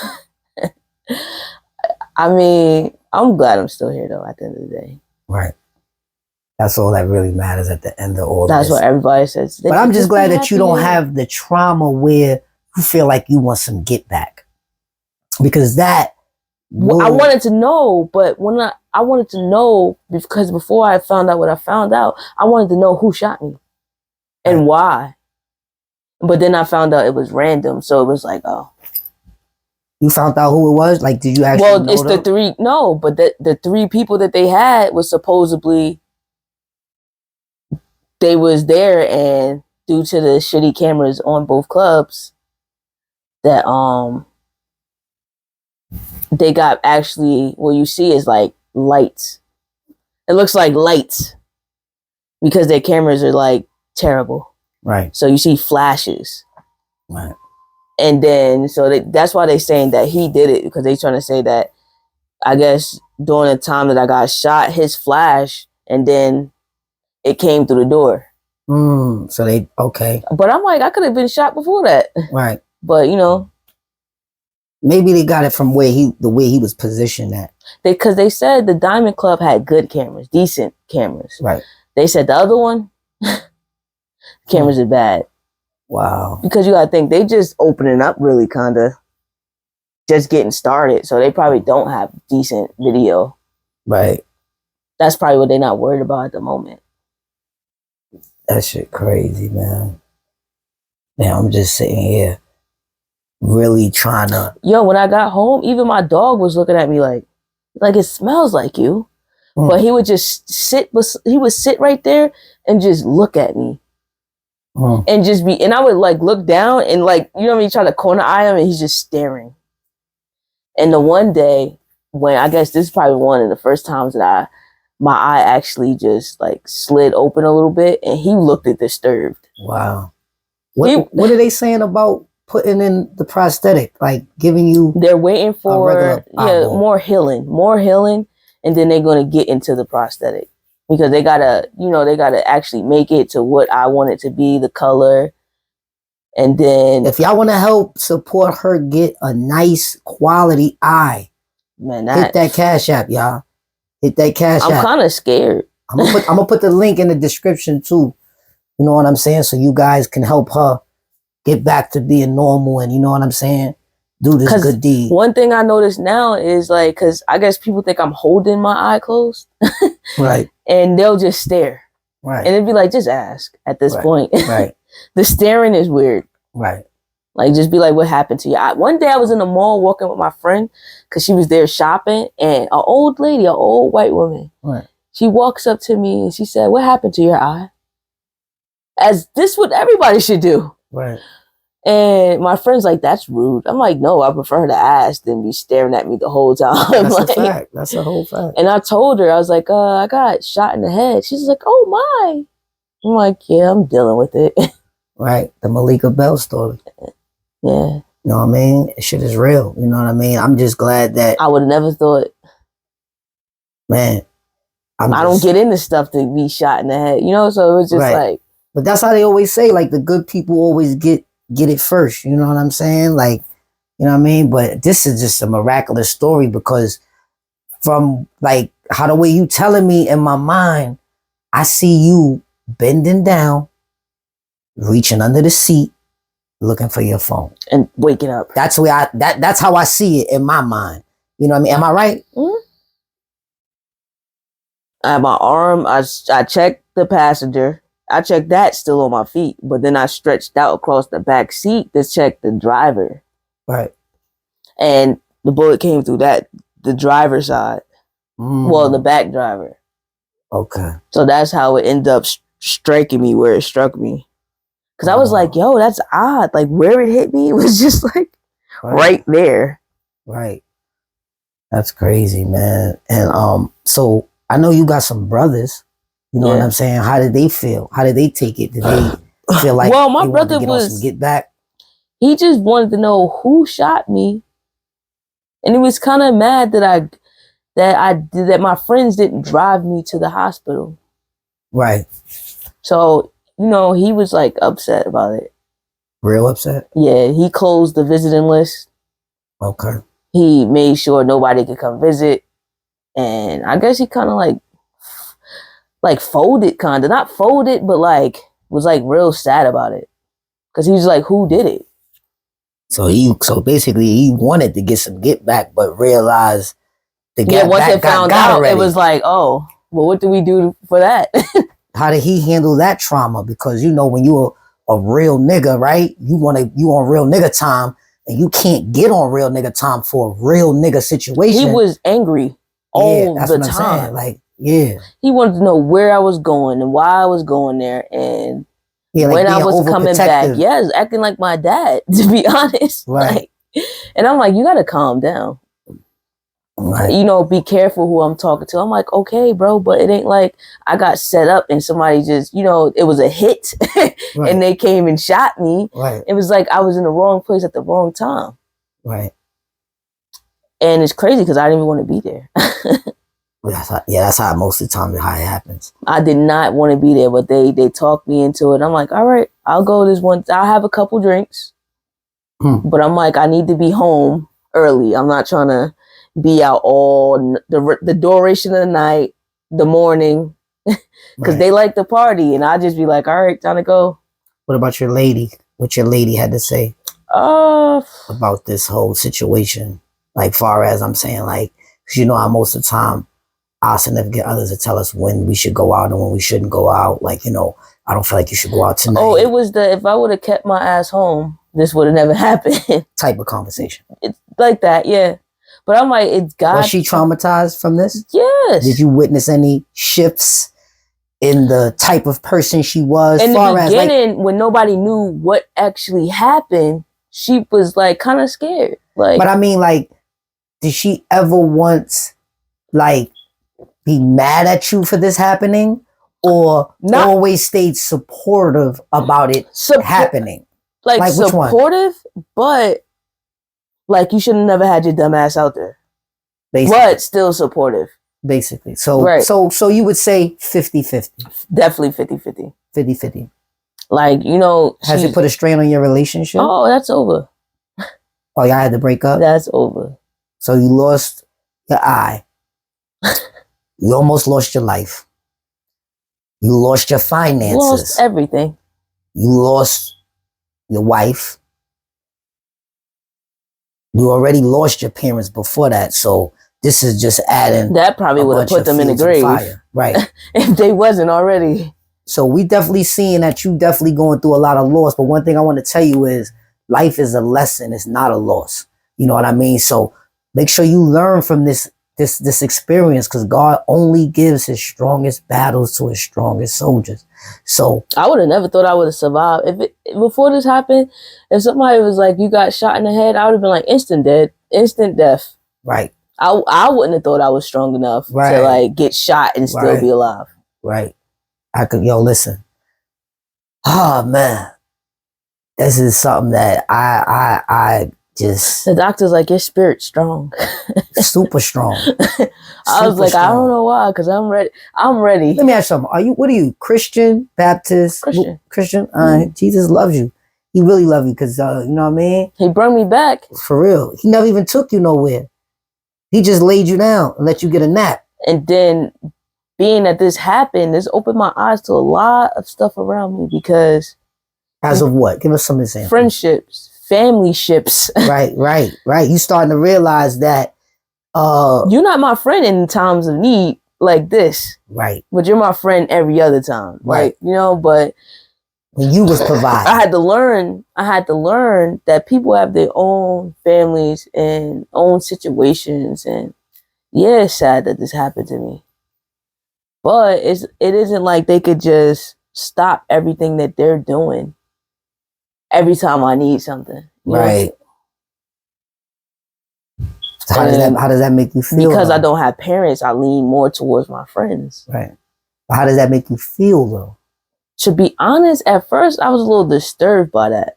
I mean, I'm glad I'm still here though at the end of the day. Right. That's all that really matters at the end of all That's this. what everybody says. But I'm just glad that you don't have the trauma where you feel like you want some get back. Because that... I wanted to know, but when I wanted to know, because before I found out what I found out, I wanted to know who shot me and why. But then I found out it was random, so it was like, oh. You found out who it was? Like, did you actually know it's them? But the three people that they had was supposedly... They was there, and due to the shitty cameras on both clubs, that they got actually what you see is like lights. It looks like lights because their cameras are like terrible. Right. So you see flashes. Right. And then that's why they're saying that he did it, because they're trying to say that I guess during the time that I got shot, his flash, and then it came through the door. So they, okay. But I'm like, I could have been shot before that. Right. But, you know. Maybe they got it from the way he was positioned at. Because they said the Diamond Club had good cameras, decent cameras. Right. They said the other one, cameras are bad. Wow. Because you got to think, they just opening up really kind of. Just getting started. So they probably don't have decent video. Right. That's probably what they're not worried about at the moment. That shit crazy, man. Now I'm just sitting here really trying to... Yo, when I got home, even my dog was looking at me like it smells like you. But he would just sit right there and just look at me. And just be... And I would like look down and like, you know what I mean, try to corner eye him and he's just staring. And the one day when, I guess this is probably one of the first times that my eye actually just like slid open a little bit and he looked disturbed. Wow. What are they saying about putting in the prosthetic? Like giving you... They're waiting for more healing. And then they're going to get into the prosthetic because they got to actually make it to what I want it to be, the color. And then... If y'all want to help support her get a nice quality eye, man, hit that Cash App, y'all. Hit that Cash App. I'm kind of scared. I'm gonna put the link in the description too. You know what I'm saying? So you guys can help her get back to being normal and, you know what I'm saying, do this good deed. One thing I notice now is like, because I guess people think I'm holding my eye closed. Right. And they'll just stare. Right. And it'd be like, just ask at this point. Right. The staring is weird. Right. Like, just be like, what happened to you? One day I was in the mall walking with my friend because she was there shopping, and an old white woman, she walks up to me and she said, what happened to your eye? As this what everybody should do. Right. And my friend's like, that's rude. I'm like, no, I prefer to ask than be staring at me the whole time. That's like, a fact. That's a whole fact. And I told her, I was like, I got shot in the head. She's like, oh my. I'm like, yeah, I'm dealing with it. Right. The Malika Bell story. Yeah. You know what I mean? Shit is real. You know what I mean? I'm just glad that... I would have never thought. Man. I don't get into stuff to be shot in the head. You know, so it was just like... But that's how they always say, like, the good people always get it first. You know what I'm saying? Like, you know what I mean? But this is just a miraculous story because from, like, how the way you telling me in my mind, I see you bending down, reaching under the seat, looking for your phone and waking up. That's how I see it in my mind. You know what I mean? Am I right? Mm-hmm. I have my arm. I checked the passenger. I checked that still on my feet, but then I stretched out across the back seat to check the driver. Right. And the bullet came through the driver's side. Well, the back driver. Okay. So that's how it ended up striking me where it struck me. Cause I was like, yo, that's odd. Like where it hit me was just like right there. Right. That's crazy, man. And so I know you got some brothers. You know what I'm saying? How did they feel? How did they take it? Did they feel like well, my brother was get back? He just wanted to know who shot me. And he was kind of mad that my friends didn't drive me to the hospital. Right. So, you know, he was like upset about it. Real upset? Yeah, he closed the visiting list. Okay. He made sure nobody could come visit. And I guess he kind of like folded, kind of. Not folded, but like was like real sad about it. Because he was like, who did it? So basically he wanted to get some get back, but realized the get once back they found out, already. It was like, oh, well, what do we do for that? How did he handle that trauma? Because you know, when you're a real nigga, right? You on real nigga time, and you can't get on real nigga time for a real nigga situation. He was angry all the time. Saying. Like, yeah. He wanted to know where I was going and why I was going there, and when I was coming back. Yeah, acting like my dad, to be honest. Right. Like, and I'm like, you gotta calm down. Right. You know, be careful who I'm talking to. I'm like, okay, bro, but it ain't like I got set up and somebody just, you know, it was a hit and they came and shot me. Right. It was like I was in the wrong place at the wrong time. Right. And it's crazy because I didn't even want to be there. That's how most of the time how it happens. I did not want to be there, but they talked me into it. I'm like, all right, I'll go this one. I'll have a couple drinks. But I'm like, I need to be home early. I'm not trying to be out all the duration of the night, the morning, because they like to party, and I just be like, all right, time to go. What about your lady? What your lady had to say about this whole situation? Like, far as I'm saying, like, because you know how most of the time our significant others will tell us when we should go out and when we shouldn't go out. Like, you know, I don't feel like you should go out tonight. Oh, it was if I would have kept my ass home, this would have never happened. Type of conversation. It's like that, yeah. But I'm like, it's God. Was she traumatized from this? Yes. Did you witness any shifts in the type of person she was? In the beginning, when nobody knew what actually happened, she was like kind of scared. Like, but I mean, like, did she ever once like be mad at you for this happening, or always stayed supportive about it happening? Like supportive, but like you should have never had your dumb ass out there. Basically. But still supportive. Basically. So you would say 50-50. Definitely 50-50. 50-50. Like, you know. Has it put a strain on your relationship? Oh, that's over. Oh, y'all had to break up? That's over. So you lost your eye. You almost lost your life. You lost your finances. Lost everything. You lost your wife. You already lost your parents before that, so this is just adding. That probably would have put them in the grave, right? If they wasn't already. So we definitely seeing that you definitely going through a lot of loss. But one thing I want to tell you is life is a lesson; it's not a loss. You know what I mean? So make sure you learn from this experience, because God only gives His strongest battles to His strongest soldiers. So I would have never thought I would have survived before this happened. If somebody was like, "You got shot in the head," I would have been like, instant death. Right. I wouldn't have thought I was strong enough to like get shot and still be alive. Right. Listen. Oh man, this is something that I just. The doctor's like, your spirit's strong. Super strong. I was like, I don't know why, because I'm ready. I'm ready. Let me ask you something. What are you, Christian, Baptist? Christian? Jesus loves you. He really loves you, because, you know what I mean? He brought me back. For real. He never even took you nowhere. He just laid you down and let you get a nap. And then, being that this happened, this opened my eyes to a lot of stuff around me, because... As of what? Give us some examples. Friendships. Family ships. Right. You starting to realize that you're not my friend in times of need like this. Right. But you're my friend every other time. Right. Like, you know, but when you was providing. I had to learn that people have their own families and own situations, and yeah, it's sad that this happened to me. But it isn't like they could just stop everything that they're doing every time I need something. Right. So how does that make you feel? Because though? I don't have parents, I lean more towards my friends. Right. But how does that make you feel though? To be honest, at first I was a little disturbed by that.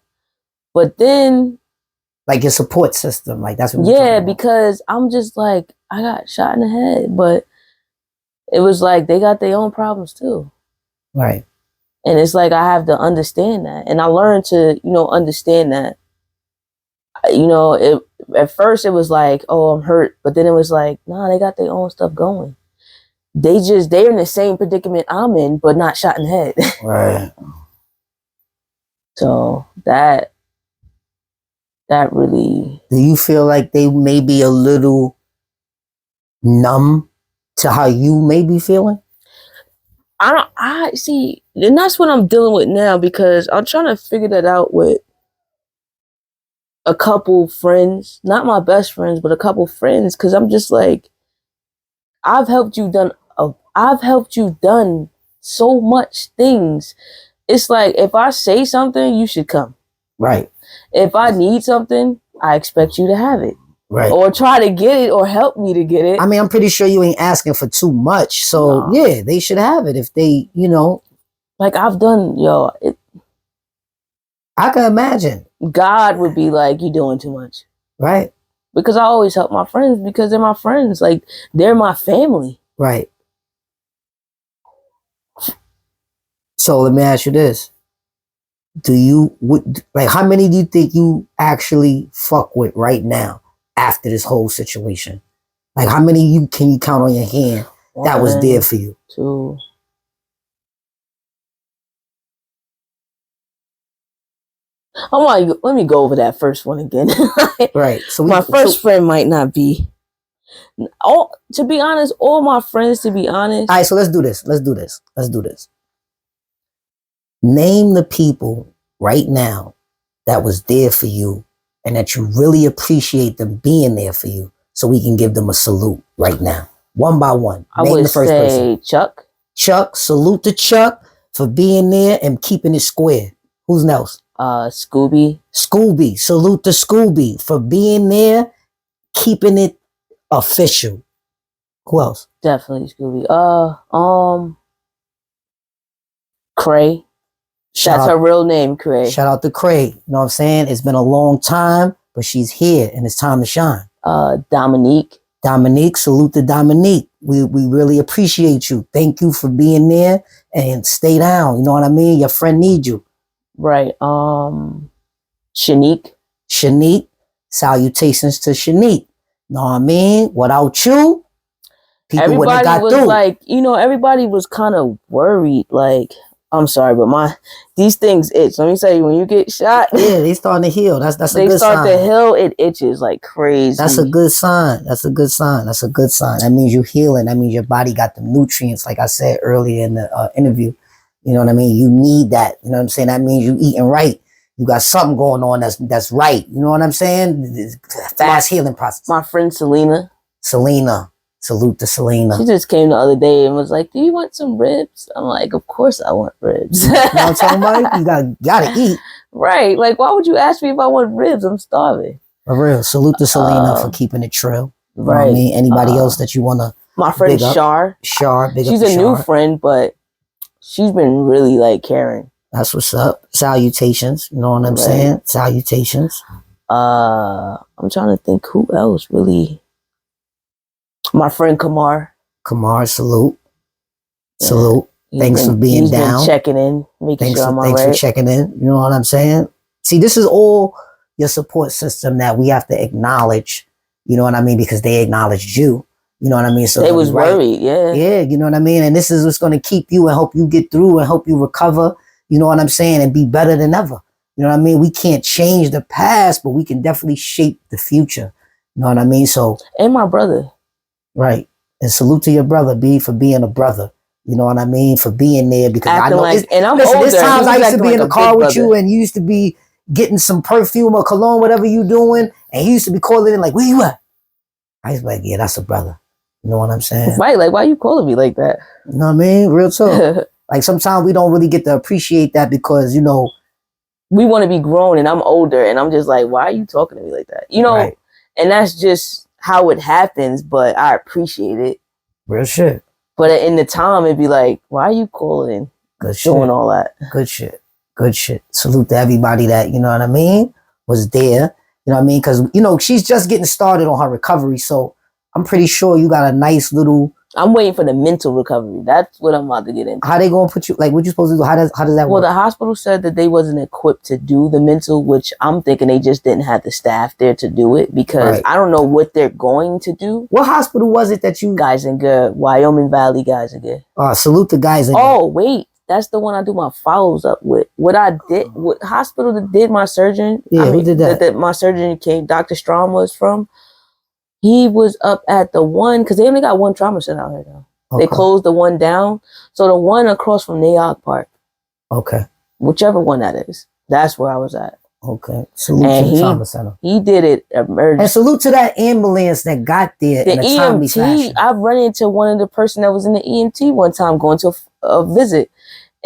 But then, like your support system, like that's what. Yeah, because I'm just like, I got shot in the head, but it was like they got their own problems too. Right. And it's like I have to understand that, and I learned to, understand that. At first it was like, oh, I'm hurt, but then it was like, nah, they got their own stuff going. They're in the same predicament I'm in, but not shot in the head. Right. So that really. Do you feel like they may be a little numb to how you may be feeling? I see, and that's what I'm dealing with now, because I'm trying to figure that out with a couple friends, not my best friends, but a couple friends, because I'm just like, I've helped you done so much things. It's like, if I say something, you should come. Right. If I need something, I expect you to have it. Right. Or try to get it or help me to get it. I mean, I'm pretty sure you ain't asking for too much. So yeah, they should have it if they, Like I've done, I can imagine. God would be like, you doing too much. Right. Because I always help my friends because they're my friends. Like, they're my family. Right. So let me ask you this. How many do you think you actually fuck with right now after this whole situation? Like, how many can you count on your hand that was there for you? 2. Let me go over that first one again. Right. So my first friend might not be. To be honest, all my friends, to be honest. All right, so let's do this. Name the people right now that was there for you and that you really appreciate them being there for you, so we can give them a salute right now. One by one. I would say Chuck. Chuck, salute to Chuck for being there and keeping it square. Who's else? Scooby. Scooby, salute to Scooby for being there, keeping it official. Who else? Definitely Scooby. Cray. That's her real name, Cray. Shout out to Cray. You know what I'm saying? It's been a long time, but she's here and it's time to shine. Dominique. Dominique, salute to Dominique. We really appreciate you. Thank you for being there and stay down. You know what I mean? Your friend needs you. Right. Shanique. Shanique. Salutations to Shanique. Know what I mean? Without you, people wouldn't have got through. Like, everybody was kind of worried. Like, I'm sorry, but these things itch. Let me tell you, when you get shot, yeah, they starting to heal. That's a good sign. They start to heal, it itches like crazy. That's a good sign. That means you're healing. That means your body got the nutrients, like I said earlier in the interview. You know what I mean? You need that. You know what I'm saying? That means you eating right. You got something going on that's right. You know what I'm saying? Fast healing process. My friend Selena. Salute to Selena. She just came the other day and was like, do you want some ribs? I'm like, of course I want ribs. You know what I'm talking about? You gotta eat. Right. Like, why would you ask me if I want ribs? I'm starving. For real. Salute to Selena for keeping it true. You right. know what I mean? Anybody else that you want to my friend Shar. She's a new friend, but she's been really, like, caring. That's what's up. Salutations. You know what I'm saying? Salutations. I'm trying to think who else really. My friend Kamar. Kamar, salute. Salute. Thanks for being down. Been checking in, making sure I'm all right. Thanks for checking in. You know what I'm saying? See, this is all your support system that we have to acknowledge. You know what I mean? Because they acknowledged you. You know what I mean? So they was worried, yeah. Yeah, you know what I mean? And this is what's going to keep you and help you get through and help you recover. You know what I'm saying? And be better than ever. You know what I mean? We can't change the past, but we can definitely shape the future. You know what I mean? So. And my brother. Right. And salute to your brother, B, for being a brother. You know what I mean? For being there, because acting I know like, and I'm older. There's times I used to be like in the car with you and you used to be getting some perfume or cologne, whatever you doing, and he used to be calling in like, where you at? I was like, yeah, that's a brother. You know what I'm saying? Right, like, why you calling me like that? You know what I mean? Real talk. Like, sometimes we don't really get to appreciate that because, we want to be grown, and I'm older, and I'm just like, why are you talking to me like that? You know, right. And that's just how it happens, but I appreciate it. Real shit. But in the time, it'd be like, why are you calling? Good shit. Doing all that. Good shit. Good shit. Salute to everybody that, you know what I mean, was there. You know what I mean? Because, you know, she's just getting started on her recovery. So I'm pretty sure you got a nice little... I'm waiting for the mental recovery. That's what I'm about to get into. How they going to put you... Like, what you supposed to do? How does that work? Well, the hospital said that they wasn't equipped to do the mental, which I'm thinking they just didn't have the staff there to do it because I don't know what they're going to do. What hospital was it that you... Guys and Good. Wyoming Valley Guys and Good. Salute the Guys and Good. Oh, wait. That's the one I do my follows up with. What hospital that did my surgeon? Yeah, who did that? That my surgeon came, Dr. Strom was from. He was up at the one, because they only got one trauma center out here now. Okay. They closed the one down. So the one across from Nayog Park. Okay. Whichever one that is. That's where I was at. Okay. Salute to the trauma center. He did it emergency. And salute to that ambulance that got there in a timely fashion. I've run into one of the person that was in the EMT one time going to a visit.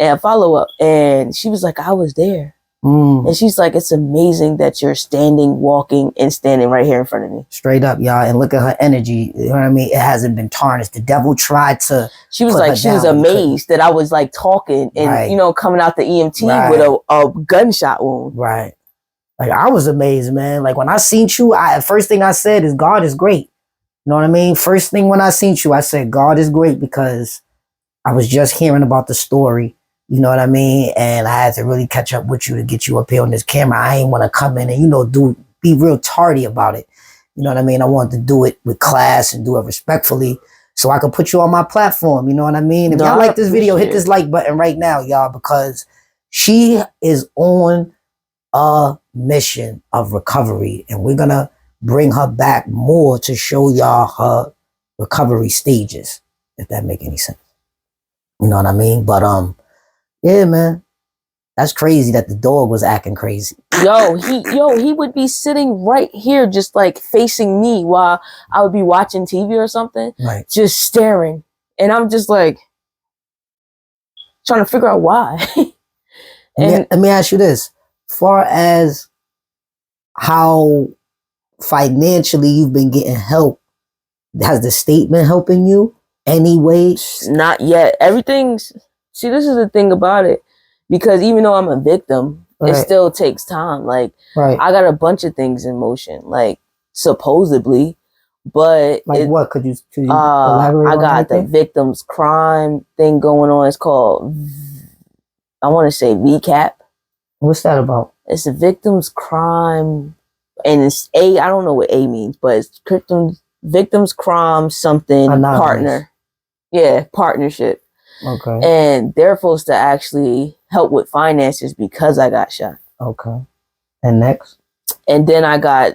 And follow up, and she was like, I was there. And she's like, it's amazing that you're standing, walking, and standing right here in front of me. Straight up, y'all. And look at her energy. You know what I mean? It hasn't been tarnished. The devil tried to. She was like, she was amazed that I was like talking and, you know, coming out the EMT with a gunshot wound. Right. Like, I was amazed, man. Like, when I seen you, first thing I said is, God is great. You know what I mean? First thing when I seen you, I said, God is great, because I was just hearing about the story. You know what I mean? And I had to really catch up with you to get you up here on this camera. I ain't want to come in and, you know, be real tardy about it. You know what I mean? I wanted to do it with class and do it respectfully so I could put you on my platform. You know what I mean? If y'all like this video, hit this like button right now, y'all, because she is on a mission of recovery, and we're going to bring her back more to show y'all her recovery stages, if that make any sense. You know what I mean? But, yeah, man. That's crazy that the dog was acting crazy. He would be sitting right here just like facing me while I would be watching TV or something. Right. Just staring. And I'm just like trying to figure out why. Let me ask you this. Far as how financially you've been getting help, has the state been helping you anyway? Not yet. See, this is the thing about it, because even though I'm a victim, it still takes time. Like, I got a bunch of things in motion, like, supposedly, but... Like what? Could you elaborate on got the victim's crime thing going on. It's called, I want to say VCAP. What's that about? It's a victim's crime, and it's I don't know what A means, but it's victim's crime something Anonymous. Partner. Yeah, partnership. Okay. And they're supposed to actually help with finances because I got shot. Okay. And next? And then I got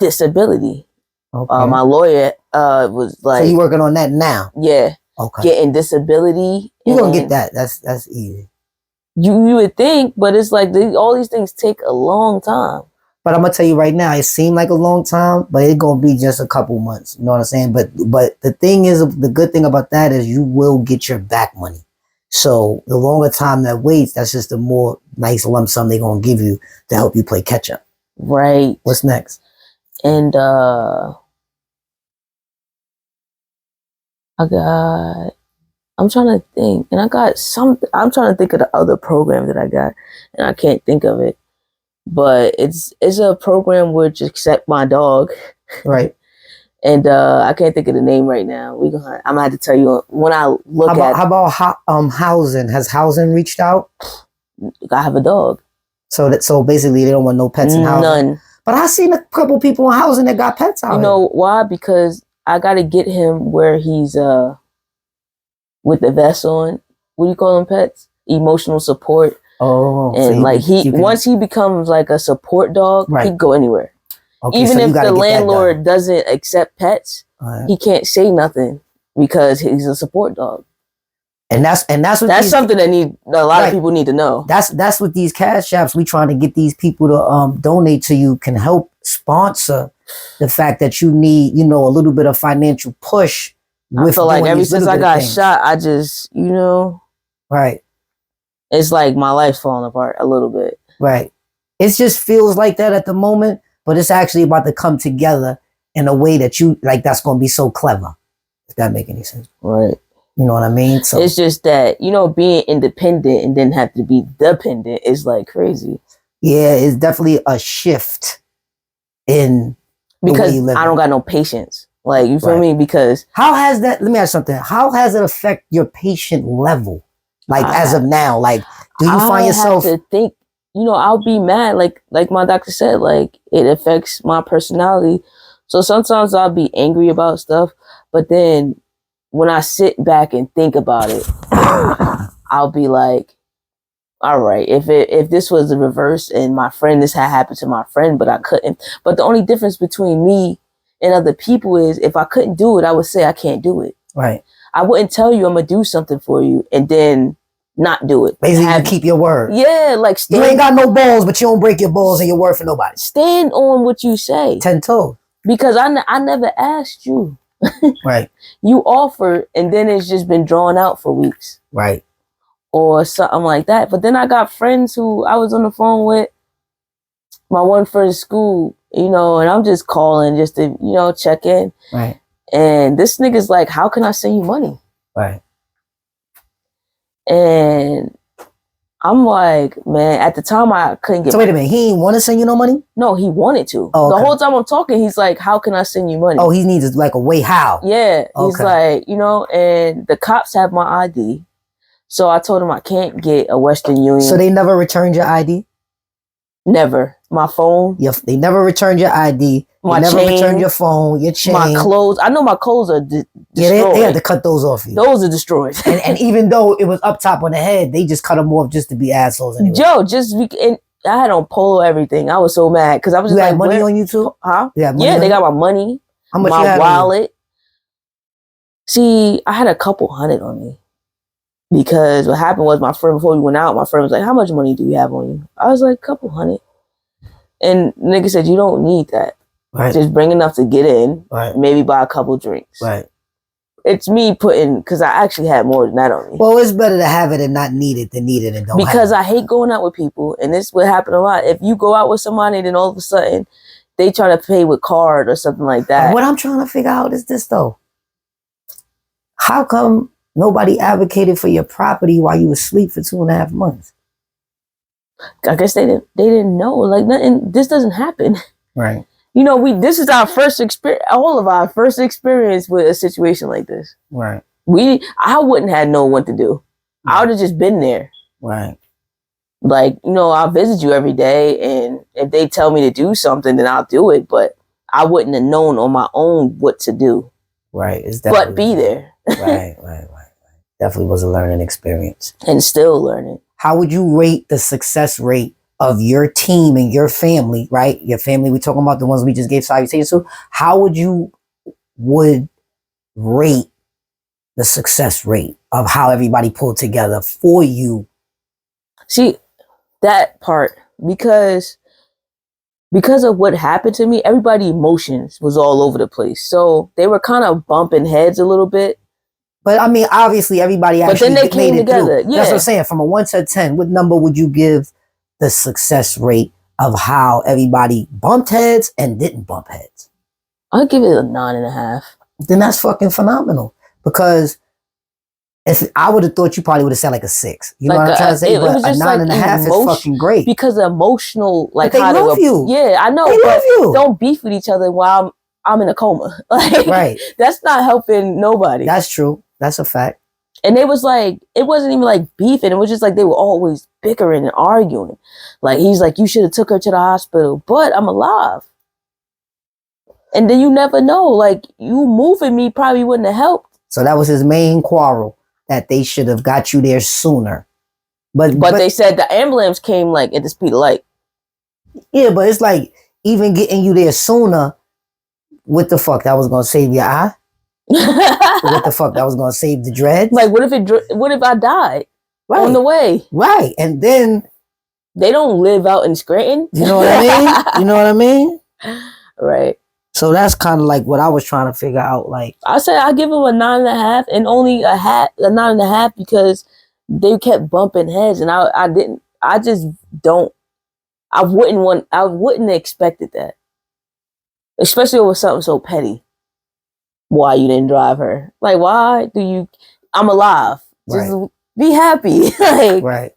disability. Okay. My lawyer was like... So you working on that now? Yeah. Okay. Getting disability. You're going to get that. That's easy. You would think, but it's like all these things take a long time. But I'm going to tell you right now, it seemed like a long time, but it's going to be just a couple months. You know what I'm saying? But the thing is, the good thing about that is you will get your back money. So the longer time that waits, that's just the more nice lump sum they're going to give you to help you play catch up. Right. What's next? And I'm trying to think. And I'm trying to think of the other program that I got, and I can't think of it. But it's a program which accept my dog. Right. And I can't think of the name right now. I'm gonna have to tell you when I look at. How about housing? Has housing reached out? I have a dog. So basically they don't want no pets in housing. None. But I seen a couple people in housing that got pets out. You know why? Because I got to get him where he's with the vest on. What do you call them pets? Emotional support. Oh, and so like once he becomes like a support dog, he can go anywhere. Okay, even if the landlord doesn't accept pets, he can't say nothing because he's a support dog. And that's something that a lot of people need to know. That's what these cash apps we trying to get these people to donate to you can help sponsor the fact that you need, a little bit of financial push. I feel like ever since I got shot, I just, right. It's like my life's falling apart a little bit. Right. It just feels like that at the moment, but it's actually about to come together in a way that you like. That's going to be so clever. If that make any sense. Right. You know what I mean? So it's just that, being independent and then have to be dependent is like crazy. Yeah, it's definitely a shift in because I don't got no patience. Like, you feel me? Because how has that? Let me ask something. How has it affect your patient level? Like as of now, like do you find yourself to think? I'll be mad. Like my doctor said, like it affects my personality. So sometimes I'll be angry about stuff, but then when I sit back and think about it, I'll be like, all right, if this was the reverse and this had happened to my friend, but I couldn't. But the only difference between me and other people is if I couldn't do it, I would say I can't do it. Right. I wouldn't tell you I'm gonna do something for you and then not do it. Basically, you keep your word. Yeah, like you ain't got no balls, but you don't break your balls and your word for nobody. Stand on what you say. 10 toes. Because I never asked you. Right. You offered, and then it's just been drawn out for weeks. Right. Or something like that. But then I got friends who I was on the phone with, my one friend in school, and I'm just calling just to, check in. Right. And this nigga's like, how can I send you money? Right. And I'm like, man, at the time I couldn't get So wait a minute, he didn't want to send you no money? No, he wanted to. Oh, okay. The whole time I'm talking, he's like, how can I send you money? Oh, he needs like a way how? Yeah. Okay. He's like, and the cops have my ID. So I told him I can't get a Western Union. So they never returned your ID? Never. My phone. They never returned your ID. My they never chain, returned your phone, your chain. My clothes. I know my clothes are destroyed. Yeah, they had to cut those off you. Those are destroyed. and even though it was up top on the head, they just cut them off just to be assholes anyway. Joe, and I had on polo everything. I was so mad because I was just had money on you too? Huh? Yeah, they got my money. How much my wallet. See, I had a couple $100 on me. Because what happened was my friend, before we went out, my friend was like, how much money do you have on you? I was like, couple $100. And nigga said, you don't need that. Right. Just bring enough to get in. Right. Maybe buy a couple drinks. Right. It's me putting, because I actually had more than that on me. Well, it's better to have it and not need it than need it and don't have it. Because I hate going out with people. And this would happen a lot. If you go out with somebody, then all of a sudden, they try to pay with card or something like that. What I'm trying to figure out is this, though. How come nobody advocated for your property while you were asleep for 2.5 months? I guess they didn't know. Like, nothing, this doesn't happen. Right. This is our first experience, all of our first experience with a situation like this. Right. I wouldn't have known what to do. Right. I would have just been there. Right. Like, I'll visit you every day, and if they tell me to do something, then I'll do it. But I wouldn't have known on my own what to do. Right. But be there. Right. Definitely was a learning experience. And still learning. How would you rate the success rate of your team and your family, right? Your family, we're talking about the ones we just gave salutations to. How would you rate the success rate of how everybody pulled together for you? See, that part, because of what happened to me, everybody's emotions was all over the place. So they were kind of bumping heads a little bit. But I mean, obviously everybody actually but then they came together. Yeah. That's what I'm saying. From a 1 to 10, what number would you give the success rate of how everybody bumped heads and didn't bump heads? I'll give it a 9.5. Then that's fucking phenomenal. Because if I would have thought you probably would have said like a 6. You know what I'm trying to say? But a 9.5 is fucking great. Because emotional, like but they love you. Yeah, I know. They love you. Don't beef with each other while I'm in a coma. Like, right. That's not helping nobody. That's true. That's a fact. And it was like, it wasn't even like beefing. It was just like they were always bickering and arguing. Like, he's like, you should have took her to the hospital, but I'm alive. And then you never know. Like, you moving me probably wouldn't have helped. So that was his main quarrel, that they should have got you there sooner. But they said the ambulance came like at the speed of light. Yeah, but it's like, even getting you there sooner, what the fuck? That was going to save your eye? What the fuck? That was going to save the dreads? Like, what if I died on the way? Right. And then they don't live out in Scranton. You know what I mean? You know what I mean? Right. So that's kind of like what I was trying to figure out. Like, I said I give him a 9.5 and only a 9.5 because they kept bumping heads, and I just don't I wouldn't have expected that. Especially over something so petty. Why you didn't drive her? Like, why do you? I'm alive. Just be happy. Like, right.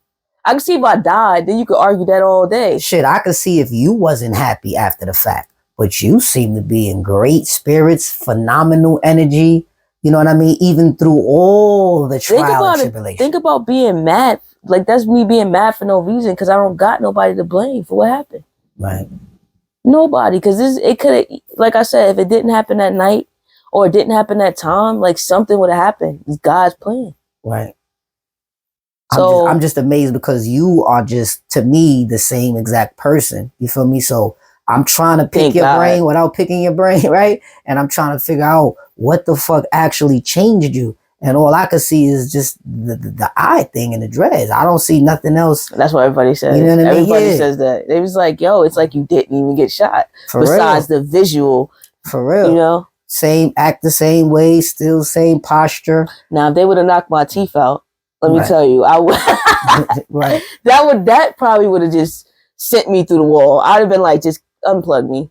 I can see if I died, then you could argue that all day. Shit, I could see if you wasn't happy after the fact. But you seem to be in great spirits, phenomenal energy. You know what I mean? Even through all the trial and tribulation. Think about being mad. Like, that's me being mad for no reason because I don't got nobody to blame for what happened. Right. Nobody. Because it could have, like I said, if it didn't happen that night or it didn't happen that time, like something would have happened. It's God's plan. Right. So I'm just amazed because you are just, to me, the same exact person. You feel me? So I'm trying to pick your brain without picking your brain, right? And I'm trying to figure out what the fuck actually changed you. And all I could see is just the eye thing and the dreads. I don't see nothing else. That's what everybody says. You know what I mean? Everybody says that. They was like, yo, it's like you didn't even get shot. For besides real. The visual. For real. You know? Same, act the same way, still same posture. Now, if they would have knocked my teeth out, let me tell you, I would. Right. That probably would have just sent me through the wall. I'd have been like, just unplug me.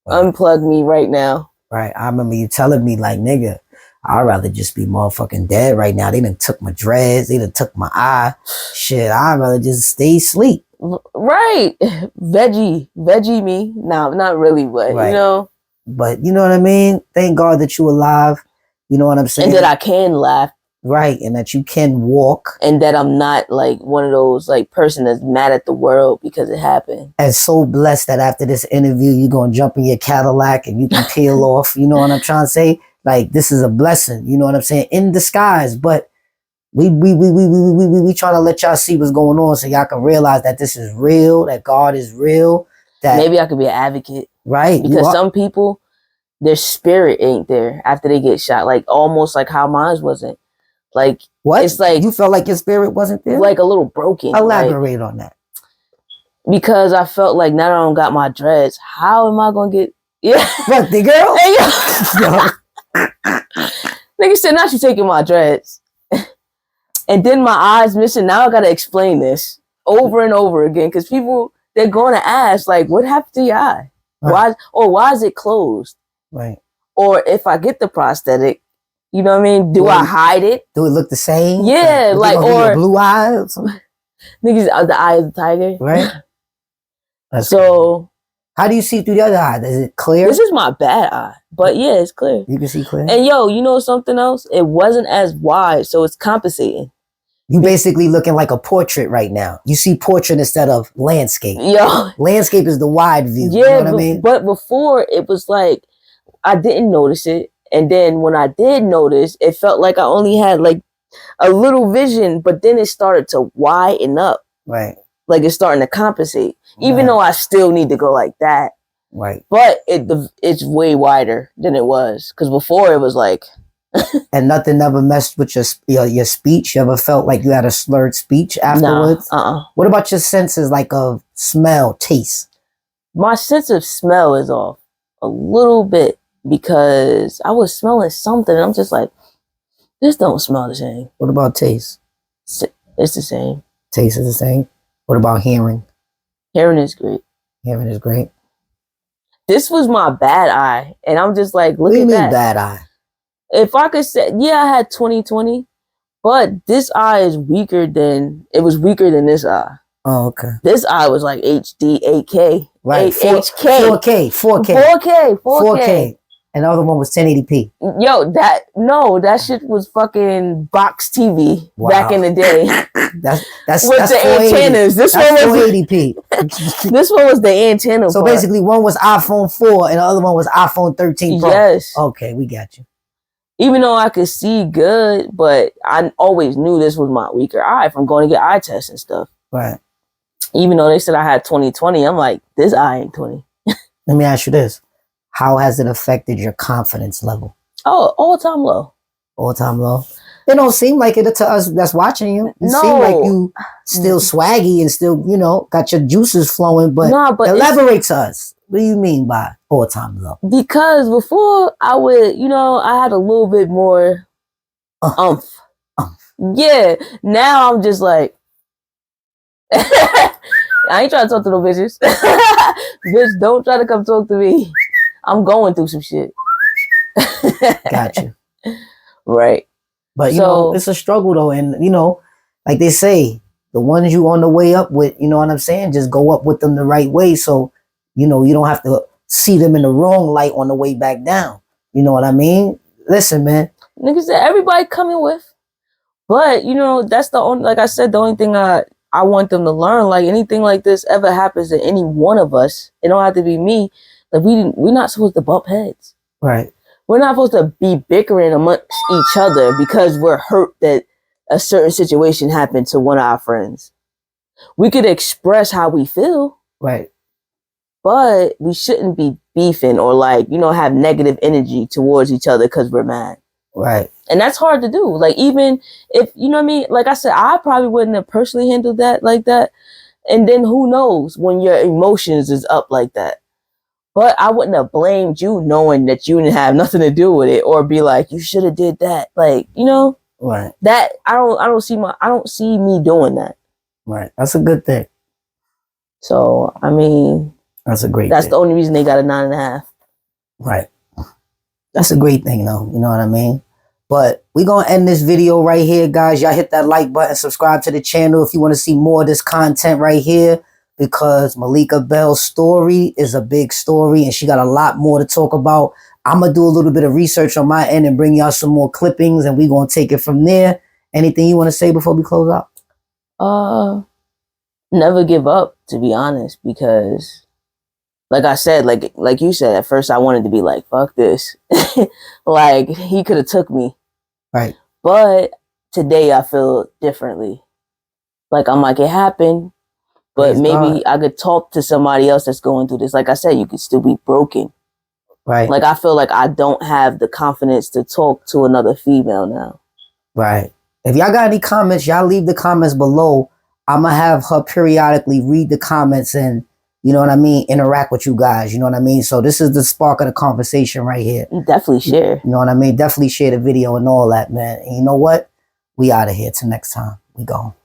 Right. Unplug me right now. Right. I remember you telling me like, nigga, I'd rather just be motherfucking dead right now. They done took my dreads. They done took my eye. Shit, I'd rather just stay asleep. Right. Veggie me. No, not really, but you know. But you know what I mean? Thank God that you alive. You know what I'm saying? And that I can laugh. Right. And that you can walk. And that I'm not like one of those like person that's mad at the world because it happened. And so blessed that after this interview, you're going to jump in your Cadillac and you can peel off. You know what I'm trying to say? Like, this is a blessing. You know what I'm saying? In disguise. But we trying to let y'all see what's going on so y'all can realize that this is real, that God is real. That maybe I could be an advocate. Right. Because some people, their spirit ain't there after they get shot. Like, almost like how mine wasn't. Like, what? It's like, you felt like your spirit wasn't there? Like a little broken. Elaborate on that. Because I felt like now that I don't got my dreads, how am I going to get... Yeah. What, the girl? Hey, nigga said, now she taking my dreads. And then my eyes missing. Now I got to explain this over and over again. Because people, they're going to ask, like, what happened to your eye? Right. Why is it closed? Right. Or if I get the prosthetic, you know what I mean? Do I hide it? Do it look the same? Yeah, like or blue eye or something? Niggas, the eye of the tiger. Right. So how do you see through the other eye? Is it clear? This is my bad eye. But yeah, it's clear. You can see clear. And yo, you know something else? It wasn't as wide, so it's compensating. You basically looking like a portrait right now. You see portrait instead of landscape. Yo. Landscape is the wide view. Yeah, you know what I mean? But before it was like I didn't notice it. And then when I did notice, it felt like I only had like a little vision, but then it started to widen up. Right. Like it's starting to compensate. Even though I still need to go like that. Right. But it's way wider than it was. Because before it was like... And nothing ever messed with your speech? You ever felt like you had a slurred speech afterwards? Nah, What about your senses like of smell, taste? My sense of smell is off a little bit. Because I was smelling something and I'm just like, this don't smell the same. What about taste? It's the same. Taste is the same. What about hearing? Hearing is great. Hearing is great. This was my bad eye. And I'm just like, look at that. What do you mean bad eye? If I could say, yeah, I had 20/20, but this eye is weaker than this eye. Oh, okay. This eye was like HD 8K. Right. 4K. 4K. And the other one was 1080p. Yo, that shit was fucking box TV back in the day. that's with that's the antennas. This one was 480p. This one was the antenna. So basically, one was iPhone 4 and the other one was iPhone 13 Pro. Yes. Okay, we got you. Even though I could see good, but I always knew this was my weaker eye from going to get eye tests and stuff. Right. Even though they said I had 20/20, I'm like, this eye ain't 20. Let me ask you this. How has it affected your confidence level? Oh, all-time low. All-time low? It don't seem like it to us that's watching you. You no. seem like you still swaggy and still, got your juices flowing, but elaborate to us. What do you mean by all-time low? Because before I would, I had a little bit more Yeah. Now I'm just like... I ain't trying to talk to no bitches. Bitch, don't try to come talk to me. I'm going through some shit. Gotcha. Right. But, you know, it's a struggle, though. And, you know, like they say, the ones you on the way up with, you know what I'm saying? Just go up with them the right way. So, you know, you don't have to see them in the wrong light on the way back down. You know what I mean? Listen, man. Niggas said everybody coming with. But, you know, that's the only, like I said, the only thing I want them to learn, like anything like this ever happens to any one of us, it don't have to be me. Like we're not supposed to bump heads. Right. We're not supposed to be bickering amongst each other because we're hurt that a certain situation happened to one of our friends. We could express how we feel. Right. But we shouldn't be beefing or like, you know, have negative energy towards each other because we're mad. Right. And that's hard to do. Like, even if, you know what I mean? Like I said, I probably wouldn't have personally handled that like that. And then who knows when your emotions is up like that. But I wouldn't have blamed you knowing that you didn't have nothing to do with it or be like, you should have did that. Like, you know, right. That I don't see me doing that. Right. That's a good thing. So, I mean, that's a great That's thing. the only reason they got a 9.5. Right. That's a great thing, though. You know what I mean? But we're going to end this video right here, guys. Y'all hit that like button, subscribe to the channel if you want to see more of this content right here, because Malika Bell's story is a big story and she got a lot more to talk about. I'm going to do a little bit of research on my end and bring y'all some more clippings, and we're going to take it from there. Anything you want to say before we close out? Never give up, to be honest, because like I said, like you said, at first I wanted to be like, fuck this. Like, he could have took me. Right. But today I feel differently. Like, I'm like, it happened, but Praise maybe God. I could talk to somebody else that's going through this. Like I said, you could still be broken. Right. Like, I feel like I don't have the confidence to talk to another female now. Right. If y'all got any comments, y'all leave the comments below. I'm going to have her periodically read the comments and, you know what I mean, interact with you guys. You know what I mean? So this is the spark of the conversation right here. Definitely share. You know what I mean? Definitely share the video and all that, man. And you know what? We out of here. Till next time. We go.